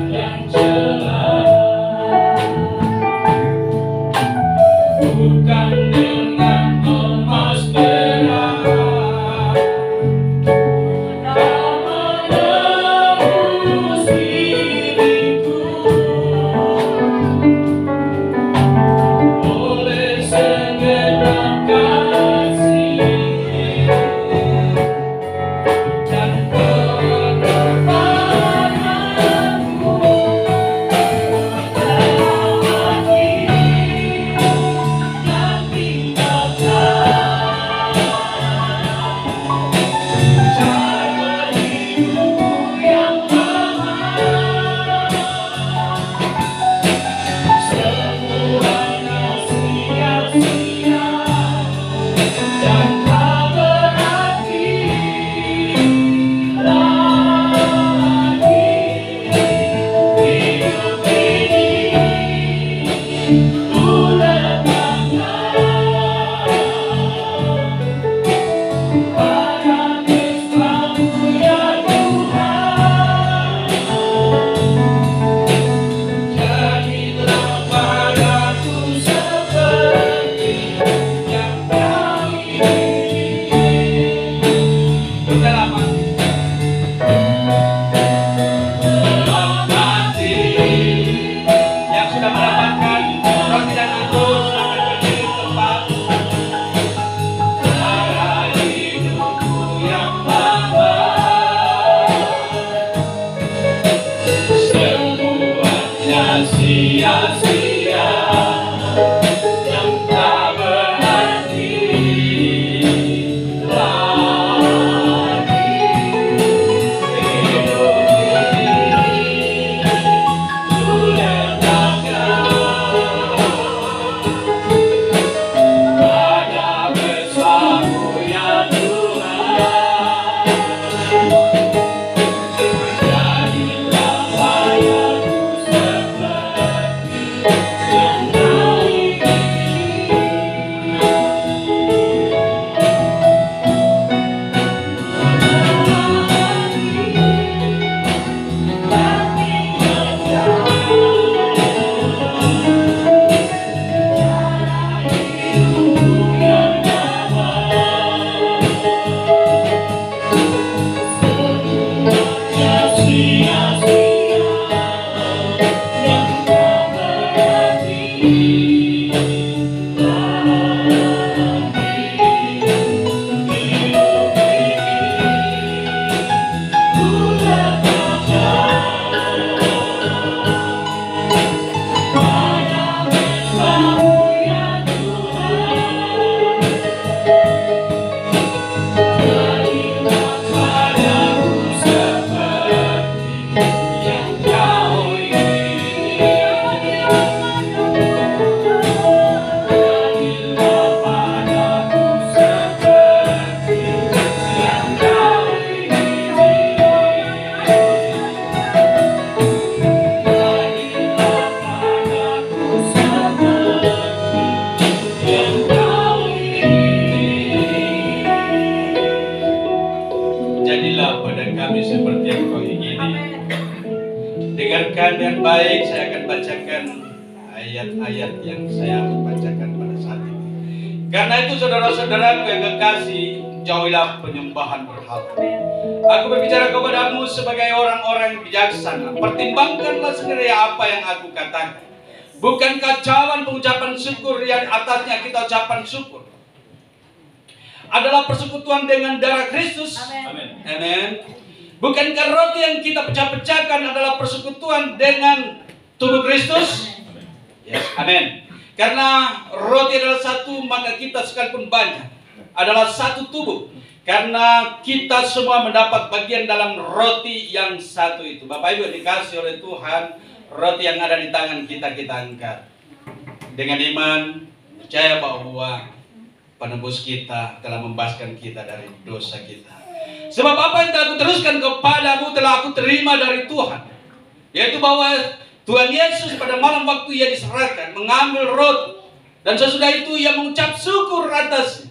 sia-sia yang tak berarti lagi hidup ini ku letakkan pada bersamamu ya Tuhan. Jadilah sayangku seperti yang Kau Jadilah pada kami seperti yang Kau ingini. Dengarkan dengan baik, saya akan bacakan ayat-ayat yang saya bacakan pada saat ini. Karena itu saudara-saudaraku yang kekasih, jauhilah penyembahan berhala. Aku berbicara kepadamu sebagai orang-orang bijaksana. Pertimbangkanlah sendiri apa yang aku katakan. Bukankah cawan pengucapan syukur yang atasnya kita ucapan syukur adalah persekutuan dengan darah Kristus? Amin. Amin. Bukankah roti yang kita pecah-pecahkan adalah persekutuan dengan tubuh Kristus? Yes. Amin. Karena roti adalah satu, maka kita sekalipun banyak adalah satu tubuh. Karena kita semua mendapat bagian dalam roti yang satu itu. Bapak Ibu dikasih oleh Tuhan, roti yang ada di tangan kita angkat. Dengan iman, percaya bahwa penebus kita telah membebaskan kita dari dosa kita. Sebab apa yang telah aku teruskan kepadamu telah aku terima dari Tuhan, yaitu bahwa Tuhan Yesus pada malam waktu Ia diserahkan mengambil roti, dan sesudah itu Ia mengucap syukur atasnya.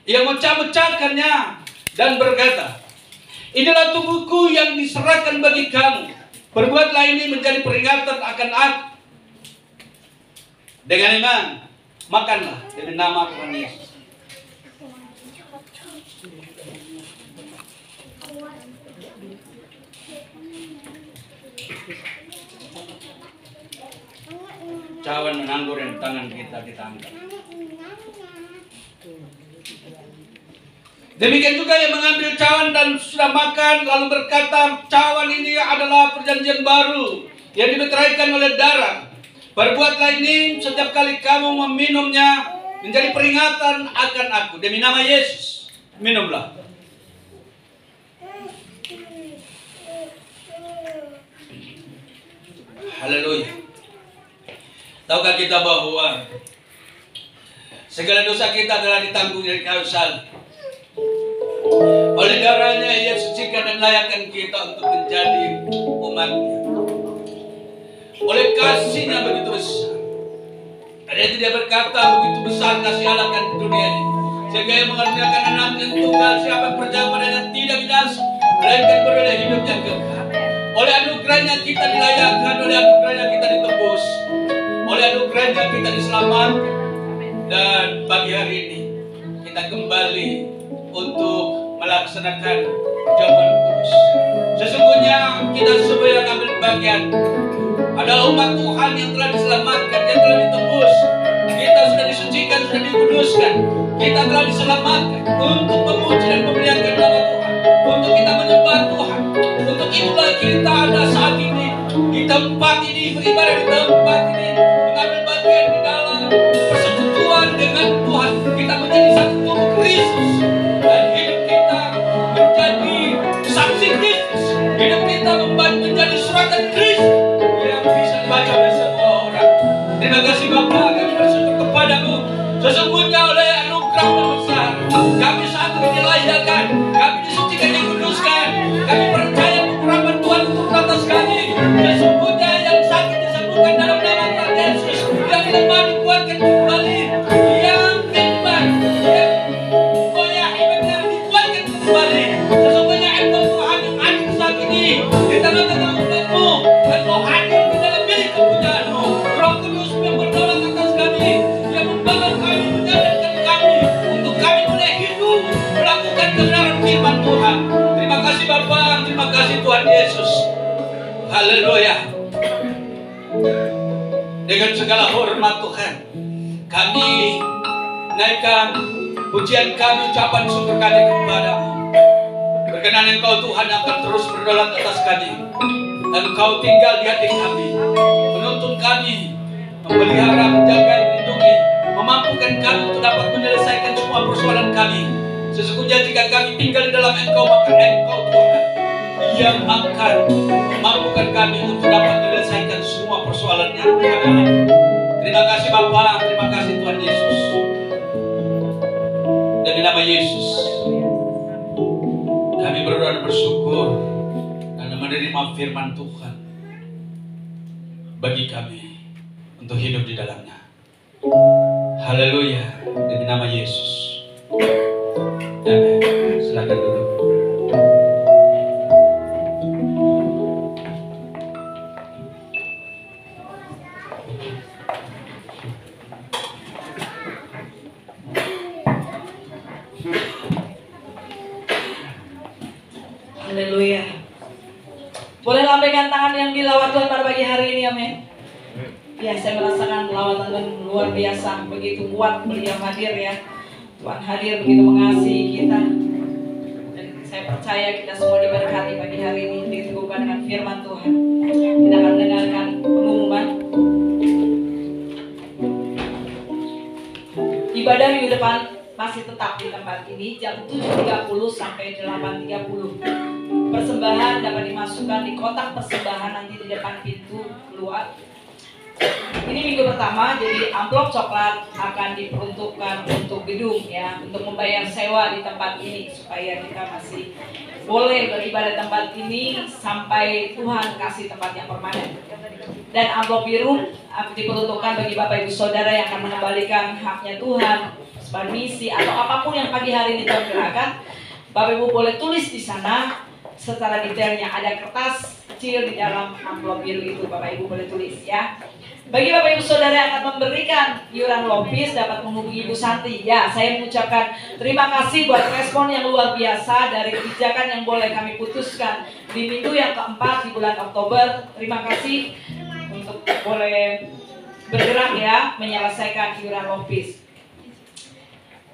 Ia memecah-mecahkannya dan berkata, inilah tubuhku yang diserahkan bagi kamu. Perbuatlah ini menjadi peringatan akan aku. Dengan iman, makanlah demi nama Tuhan Yesus. Cawan menanggur yang tangan kita angkat. Demikian juga yang mengambil cawan dan sudah makan lalu berkata, cawan ini adalah perjanjian baru yang dimeteraikan oleh darah. Perbuatlah ini setiap kali kamu meminumnya menjadi peringatan akan aku. Demi nama Yesus, minumlah. Haleluya. Tahukah kita bahwa segala dosa kita telah ditanggung dari kayu salib. Oleh darahnya Ia sucikan dan layakkan kita untuk menjadi umat-Nya. Oleh kasih-Nya begitu besar. Ada Dia berkata, begitu besar kasih Allah akan dunia ini, sehingga Ia mengaruniakan Anak-Nya yang tunggal, siapa yang percaya padanya tidak binasa, melainkan beroleh hidup yang kekal. Oleh anugerahnya kita dilayakkan, oleh anugerahnya kita ditebus, oleh anugerahnya kita diselamatkan. Dan pagi hari ini kita kembali untuk melaksanakan perjamuan kudus. Sesungguhnya kita semua yang ambil bagian adalah umat Tuhan yang telah diselamatkan, yang telah ditebus. Kita sudah disucikan, sudah dikuduskan. Kita telah diselamatkan untuk memuji dan memuliakan nama Tuhan, untuk kita menyembah Tuhan. Untuk itulah kita ada saat ini. Kita tempat ini, beribadah di tempat ini, mengambil bagian di dalam persekutuan dengan Tuhan. Kita menjadi satu tubuh Kristus dan hidup kita menjadi saksi Kristus. Hidup kita menjadi suratan Kristus yang bisa dibaca oleh semua orang. Terima kasih Bapa, kami bersyukur kepadamu. Sesungguhnya oleh anugerah yang besar, kami saat ini dilahirkan, kami disucikan, dikuduskan. Kami percaya pengurapan Tuhan untuk atas kami. Sesungguhnya yang sakit disembuhkan dalam nama Tuhan Yesus, yang lemah dikuatkan kembali, yang memang goyah ibadah dikuatkan kembali. Sesungguhnya Engkau Tuhan yang adil saat ini di tengah-tengah umatmu, Engkau hadir di dalam milik kepunyaanmu. Roh Kudus yang berdaulat atas kami, yang membangun kami, menyadarkan kami untuk kami boleh hidup melakukan kebenaran firman Tuhan. Terima kasih Bapa, terima kasih Tuhan Yesus. Haleluya. Dengan segala hormat Tuhan, kami naikkan pujian kami, ucapan syukur kami kepadamu. Berkenan Engkau Tuhan akan terus berdaulat atas kami. Engkau tinggal di hati kami, menuntun kami, memelihara, menjaga, melindungi, memampukan kami untuk dapat menyelesaikan semua persoalan kami. Sesungguhnya jika kami tinggal di dalam Engkau, maka Engkau Tuhan yang akan memampukan kami untuk dapat menyelesaikan semua persoalan yang kami alami. Terima kasih Bapa, terima kasih Tuhan Yesus. Demi nama Yesus, kami berdoa dan bersyukur dan menerima firman Tuhan bagi kami untuk hidup di dalamnya. Haleluya, demi nama Yesus. Amin. Silakan duduk. Haleluya. Boleh lambaikan tangan yang dilawat Tuhan pada pagi hari ini, amin. Ya, saya merasakan lawatan Tuhan luar biasa, begitu kuat beliau hadir ya. Tuhan hadir begitu mengasihi kita. Dan saya percaya kita semua diberkati pagi hari ini, diteguhkan dengan firman Tuhan. Kita akan mendengarkan pengumuman. Ibadah minggu depan masih tetap di tempat ini jam 7.30 sampai 8.30. Persembahan dapat dimasukkan di kotak persembahan nanti di depan pintu keluar. Ini minggu pertama, jadi amplop coklat akan diperuntukkan untuk gedung ya, untuk membayar sewa di tempat ini supaya kita masih boleh beribadah di tempat ini sampai Tuhan kasih tempat yang permanen. Dan amplop biru diperuntukkan bagi Bapak Ibu Saudara yang akan mengembalikan haknya Tuhan, misi atau apapun yang pagi hari ini Tuhan gerakan. Bapak Ibu boleh tulis di sana secara detailnya, ada kertas kecil di dalam amplop biru itu, Bapak Ibu boleh tulis ya. Bagi Bapak Ibu Saudara yang akan memberikan iuran lopis dapat menghubungi Ibu Santi. Ya, saya mengucapkan terima kasih buat respon yang luar biasa dari kebijakan yang boleh kami putuskan di minggu yang keempat di bulan Oktober. Terima kasih untuk boleh bergerak ya menyelesaikan iuran lopis.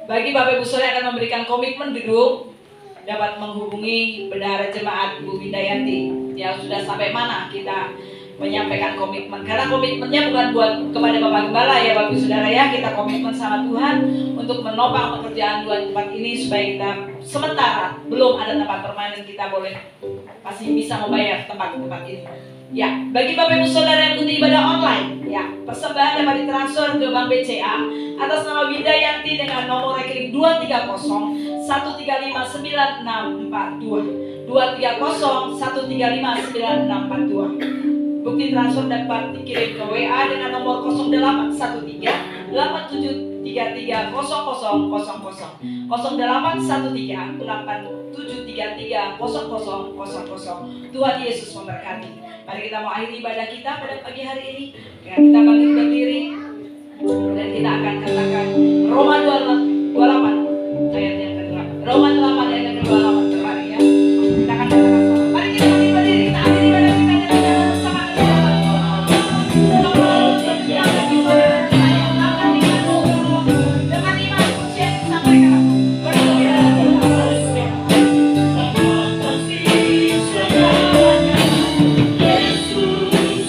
Bagi Bapak Ibu Saudara yang akan memberikan komitmen gedung dapat menghubungi Bendahara Jemaat Ibu Windayanti. Ya, sudah sampai mana kita menyampaikan komitmen, karena komitmennya bukan buat kepada Bapak Gembala ya Bapak Ibu Saudara ya, kita komitmen sama Tuhan untuk menopang pekerjaan Tuhan tempat ini supaya kita sementara belum ada tempat permanen, kita boleh masih bisa membayar tempat-tempat ini. Ya, bagi Bapak Ibu Saudara yang ikuti ibadah online, ya persembahan dapat ditransfer ke Bank BCA atas nama Windayanti dengan nomor rekening 230 135 9642 230 135 9642. Bukti transfer dapat dikirim ke WA dengan nomor 0813 8733 0000 0813 8733 0000. Tuhan Yesus memberkati. Mari kita mau akhiri ibadah kita pada pagi hari ini. Kita bangkit berdiri dan kita akan katakan Roma 28 ayat yang ke-8. Roma 8 ayat yang ke-28 terbaru ya. Kita akan katakan sama. Mari kita bangkit berdiri, kita akhiri ibadah kita dengan bersama. Yesus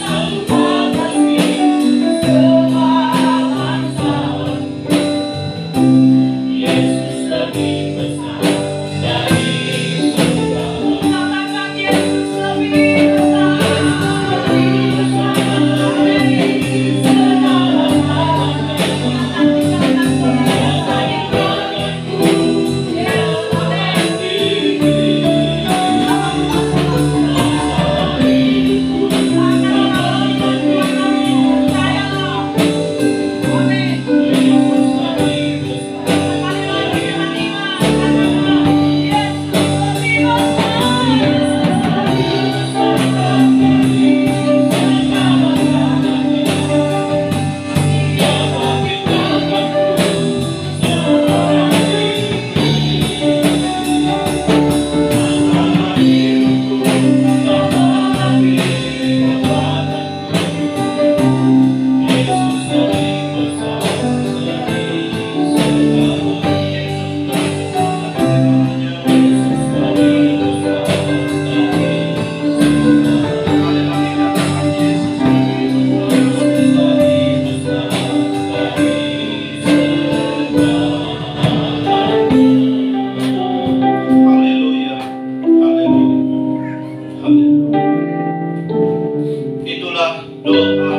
doa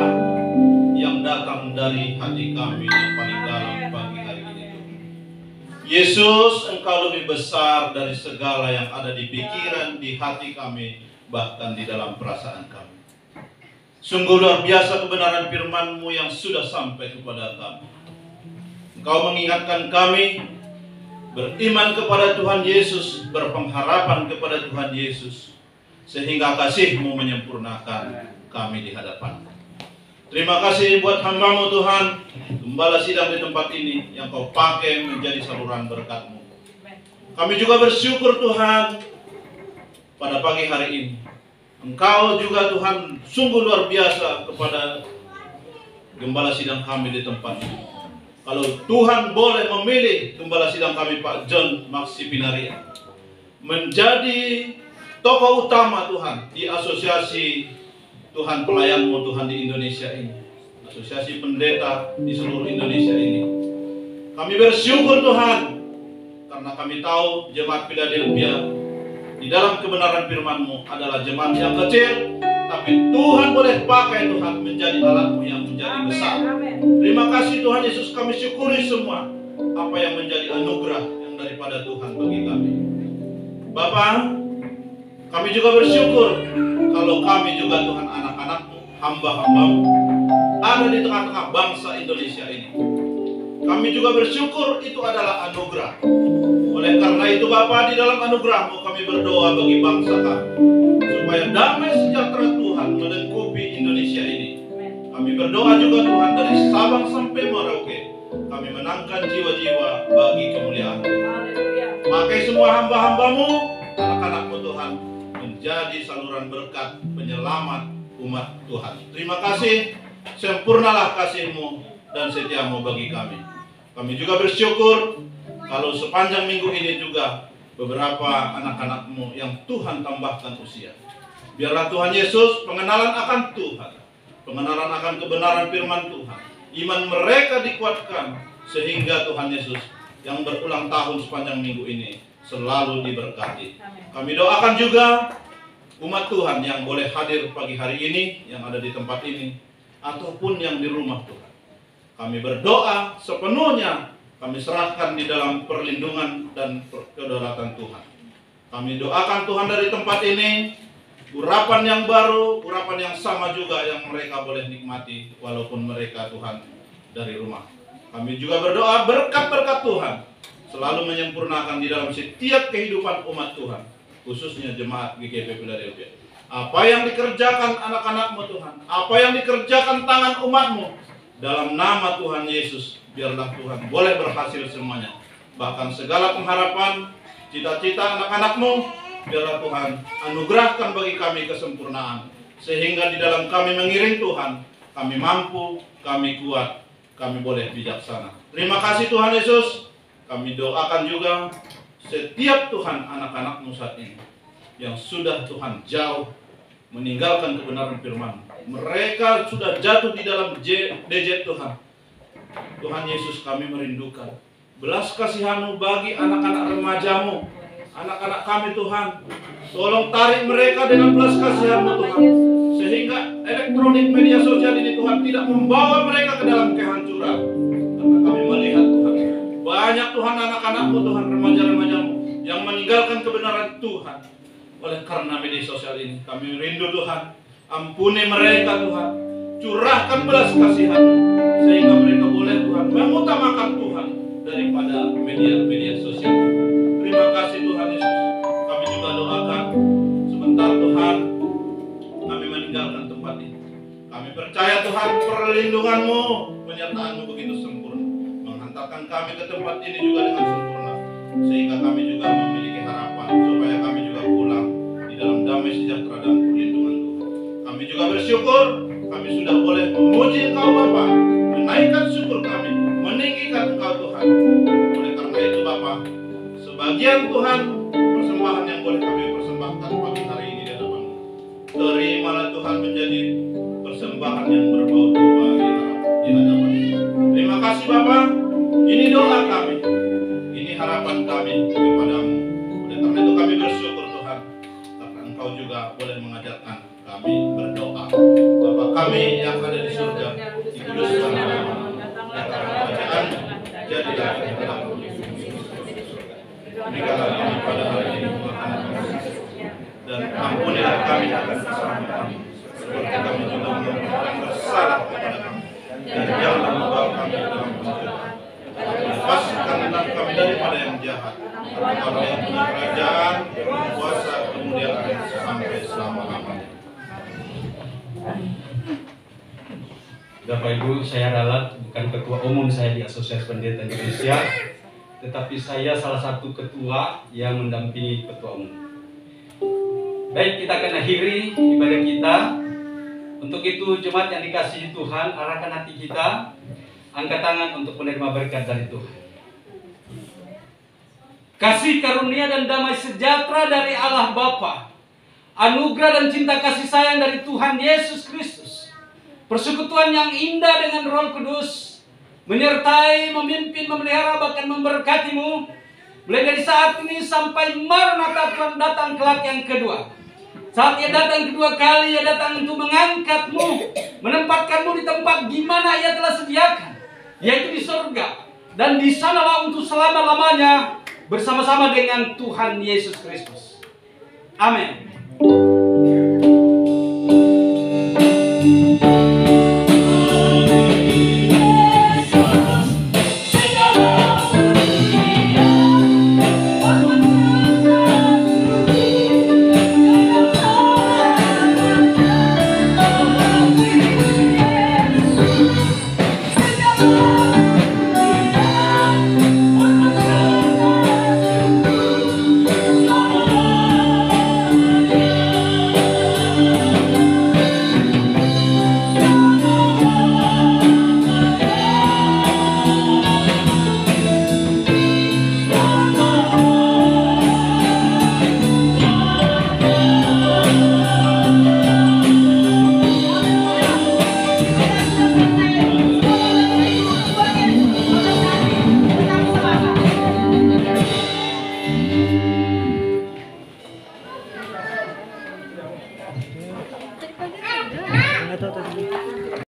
yang datang dari hati kami yang paling dalam pagi hari ini. Yesus, Engkau lebih besar dari segala yang ada di pikiran, di hati kami, bahkan di dalam perasaan kami. Sungguh luar biasa kebenaran firman-Mu yang sudah sampai kepada kami. Engkau mengingatkan kami beriman kepada Tuhan Yesus, berpengharapan kepada Tuhan Yesus, sehingga kasih-Mu menyempurnakan kami di hadapan. Terima kasih buat hamba-Mu Tuhan, gembala sidang di tempat ini yang Kau pakai menjadi saluran berkat-Mu. Kami juga bersyukur Tuhan pada pagi hari ini. Engkau juga Tuhan sungguh luar biasa kepada gembala sidang kami di tempat ini. Kalau Tuhan boleh memilih gembala sidang kami Pak John Maksipinaria menjadi tokoh utama Tuhan di asosiasi Tuhan pelayan-Mu Tuhan di Indonesia ini, asosiasi pendeta di seluruh Indonesia ini, kami bersyukur Tuhan, karena kami tahu jemaat Philadelphia di dalam kebenaran firman-Mu adalah jemaat yang kecil, tapi Tuhan boleh pakai Tuhan menjadi alat-Mu yang menjadi besar. Terima kasih Tuhan Yesus, kami syukuri semua apa yang menjadi anugerah yang daripada Tuhan bagi kami. Bapa, kami juga bersyukur kalau kami juga Tuhan anak-anak-Mu, hamba-hamba-Mu ada di tengah-tengah bangsa Indonesia ini. Kami juga bersyukur itu adalah anugerah. Oleh karena itu Bapa, di dalam anugerah-Mu kami berdoa bagi bangsa kami, supaya damai sejahtera Tuhan melingkupi Indonesia ini. Kami berdoa juga Tuhan dari Sabang sampai Merauke, kami menangkan jiwa-jiwa bagi kemuliaan Tuhan. Pakai semua hamba-hamba-Mu, anak-anak-Mu Tuhan, menjadi saluran berkat penyelamat umat Tuhan. Terima kasih, sempurnalah kasih-Mu dan setia-Mu bagi kami. Kami juga bersyukur kalau sepanjang minggu ini juga beberapa anak-anak-Mu yang Tuhan tambahkan usia. Biarlah Tuhan Yesus pengenalan akan Tuhan, pengenalan akan kebenaran firman Tuhan, iman mereka dikuatkan sehingga Tuhan Yesus yang berulang tahun sepanjang minggu ini selalu diberkati. Kami doakan juga umat Tuhan yang boleh hadir pagi hari ini, yang ada di tempat ini, ataupun yang di rumah Tuhan. Kami berdoa sepenuhnya, kami serahkan di dalam perlindungan dan kedaulatan Tuhan. Kami doakan Tuhan dari tempat ini, urapan yang baru, urapan yang sama juga yang mereka boleh nikmati, walaupun mereka Tuhan dari rumah. Kami juga berdoa berkat-berkat Tuhan selalu menyempurnakan di dalam setiap kehidupan umat Tuhan, khususnya jemaat GKP Philadelphia. Apa yang dikerjakan anak-anak-Mu Tuhan, apa yang dikerjakan tangan umat-Mu, dalam nama Tuhan Yesus, biarlah Tuhan boleh berhasil semuanya. Bahkan segala pengharapan, cita-cita anak-anak-Mu, biarlah Tuhan anugerahkan bagi kami kesempurnaan. Sehingga di dalam kami mengiring Tuhan, kami mampu, kami kuat, kami boleh bijaksana. Terima kasih Tuhan Yesus. Kami doakan juga setiap Tuhan anak-anak-Mu saat ini yang sudah Tuhan jauh meninggalkan kebenaran firman. Mereka sudah jatuh di dalam DJ Tuhan. Tuhan Yesus, kami merindukan belas kasihan-Mu bagi anak-anak remaja-Mu, anak-anak kami Tuhan. Tolong tarik mereka dengan belas kasihan-Mu Tuhan, sehingga elektronik media sosial ini Tuhan tidak membawa mereka ke dalam kehancuran. Karena kami melihat Tuhan, banyak Tuhan anak-anak-Mu Tuhan, remaja-remaja-Mu yang meninggalkan kebenaran Tuhan oleh karena media sosial ini. Kami rindu Tuhan, ampuni mereka Tuhan, curahkan belas kasihan sehingga mereka boleh Tuhan mengutamakan Tuhan daripada media sosial. Terima kasih Tuhan Yesus. Kami juga doakan sebentar Tuhan kami meninggalkan tempat ini. Kami percaya Tuhan perlindungan-Mu, penyertaan-Mu begitu sempurna, menghantarkan kami ke tempat ini juga dengan sempurna, sehingga kami juga memiliki harapan supaya kami juga pulang di dalam damai sejahtera dan perlindungan Tuhan. Kami juga bersyukur kami sudah boleh memuji Engkau Bapa, menaikkan syukur kami, meninggikan Engkau Tuhan. Oleh karena itu Bapa, sebagian Tuhan persembahan yang boleh kami persembahkan pagi hari ini di hadapan-Mu, terimalah Tuhan menjadi persembahan yang berbau domba di hadapan-Mu. Terima kasih Bapa, ini doa kami, ini harapan kami kepada-Mu. Oleh karena itu kami bersyukur Tuhan, karena Engkau juga boleh mengajarkan kami berdoa. Bapa kami yang ada di surga, dikuduskan namamu, datanglah kerajaanmu, jadilah kehendakmu di bumi seperti di surga. Berikanlah kami pada hari ini makanan kami, dan ampunilah kami akan kesalahan kami, seperti kami juga mengampuni yang bersalah kepada kami. Dan janganlah membawa kami ke dalam pencobaan, tetapi lepaskanlah kami daripada yang jahat. Karena kami yang punya kerajaan, kuasa, kemuliaan sampai selama-lamanya. Bapak Ibu, saya adalah bukan ketua umum saya di Asosiasi Pendeta Indonesia, tetapi saya salah satu ketua yang mendampingi ketua umum. Baik, kita akan akhiri ibadah kita. Untuk itu, jemaat yang dikasihi Tuhan, arahkan hati kita, angkat tangan untuk menerima berkat dari Tuhan. Kasih karunia dan damai sejahtera dari Allah Bapa, anugerah dan cinta kasih sayang dari Tuhan Yesus Kristus, persekutuan yang indah dengan Roh Kudus, menyertai, memimpin, memelihara, bahkan memberkatimu, mulai dari saat ini sampai Maranatha Tuhan datang kelak yang kedua. Saat Ia datang kedua kali, Ia datang untuk mengangkatmu, menempatkanmu di tempat di mana Ia telah sediakan, yaitu di surga. Dan di sanalah untuk selama-lamanya bersama-sama dengan Tuhan Yesus Kristus. Amin.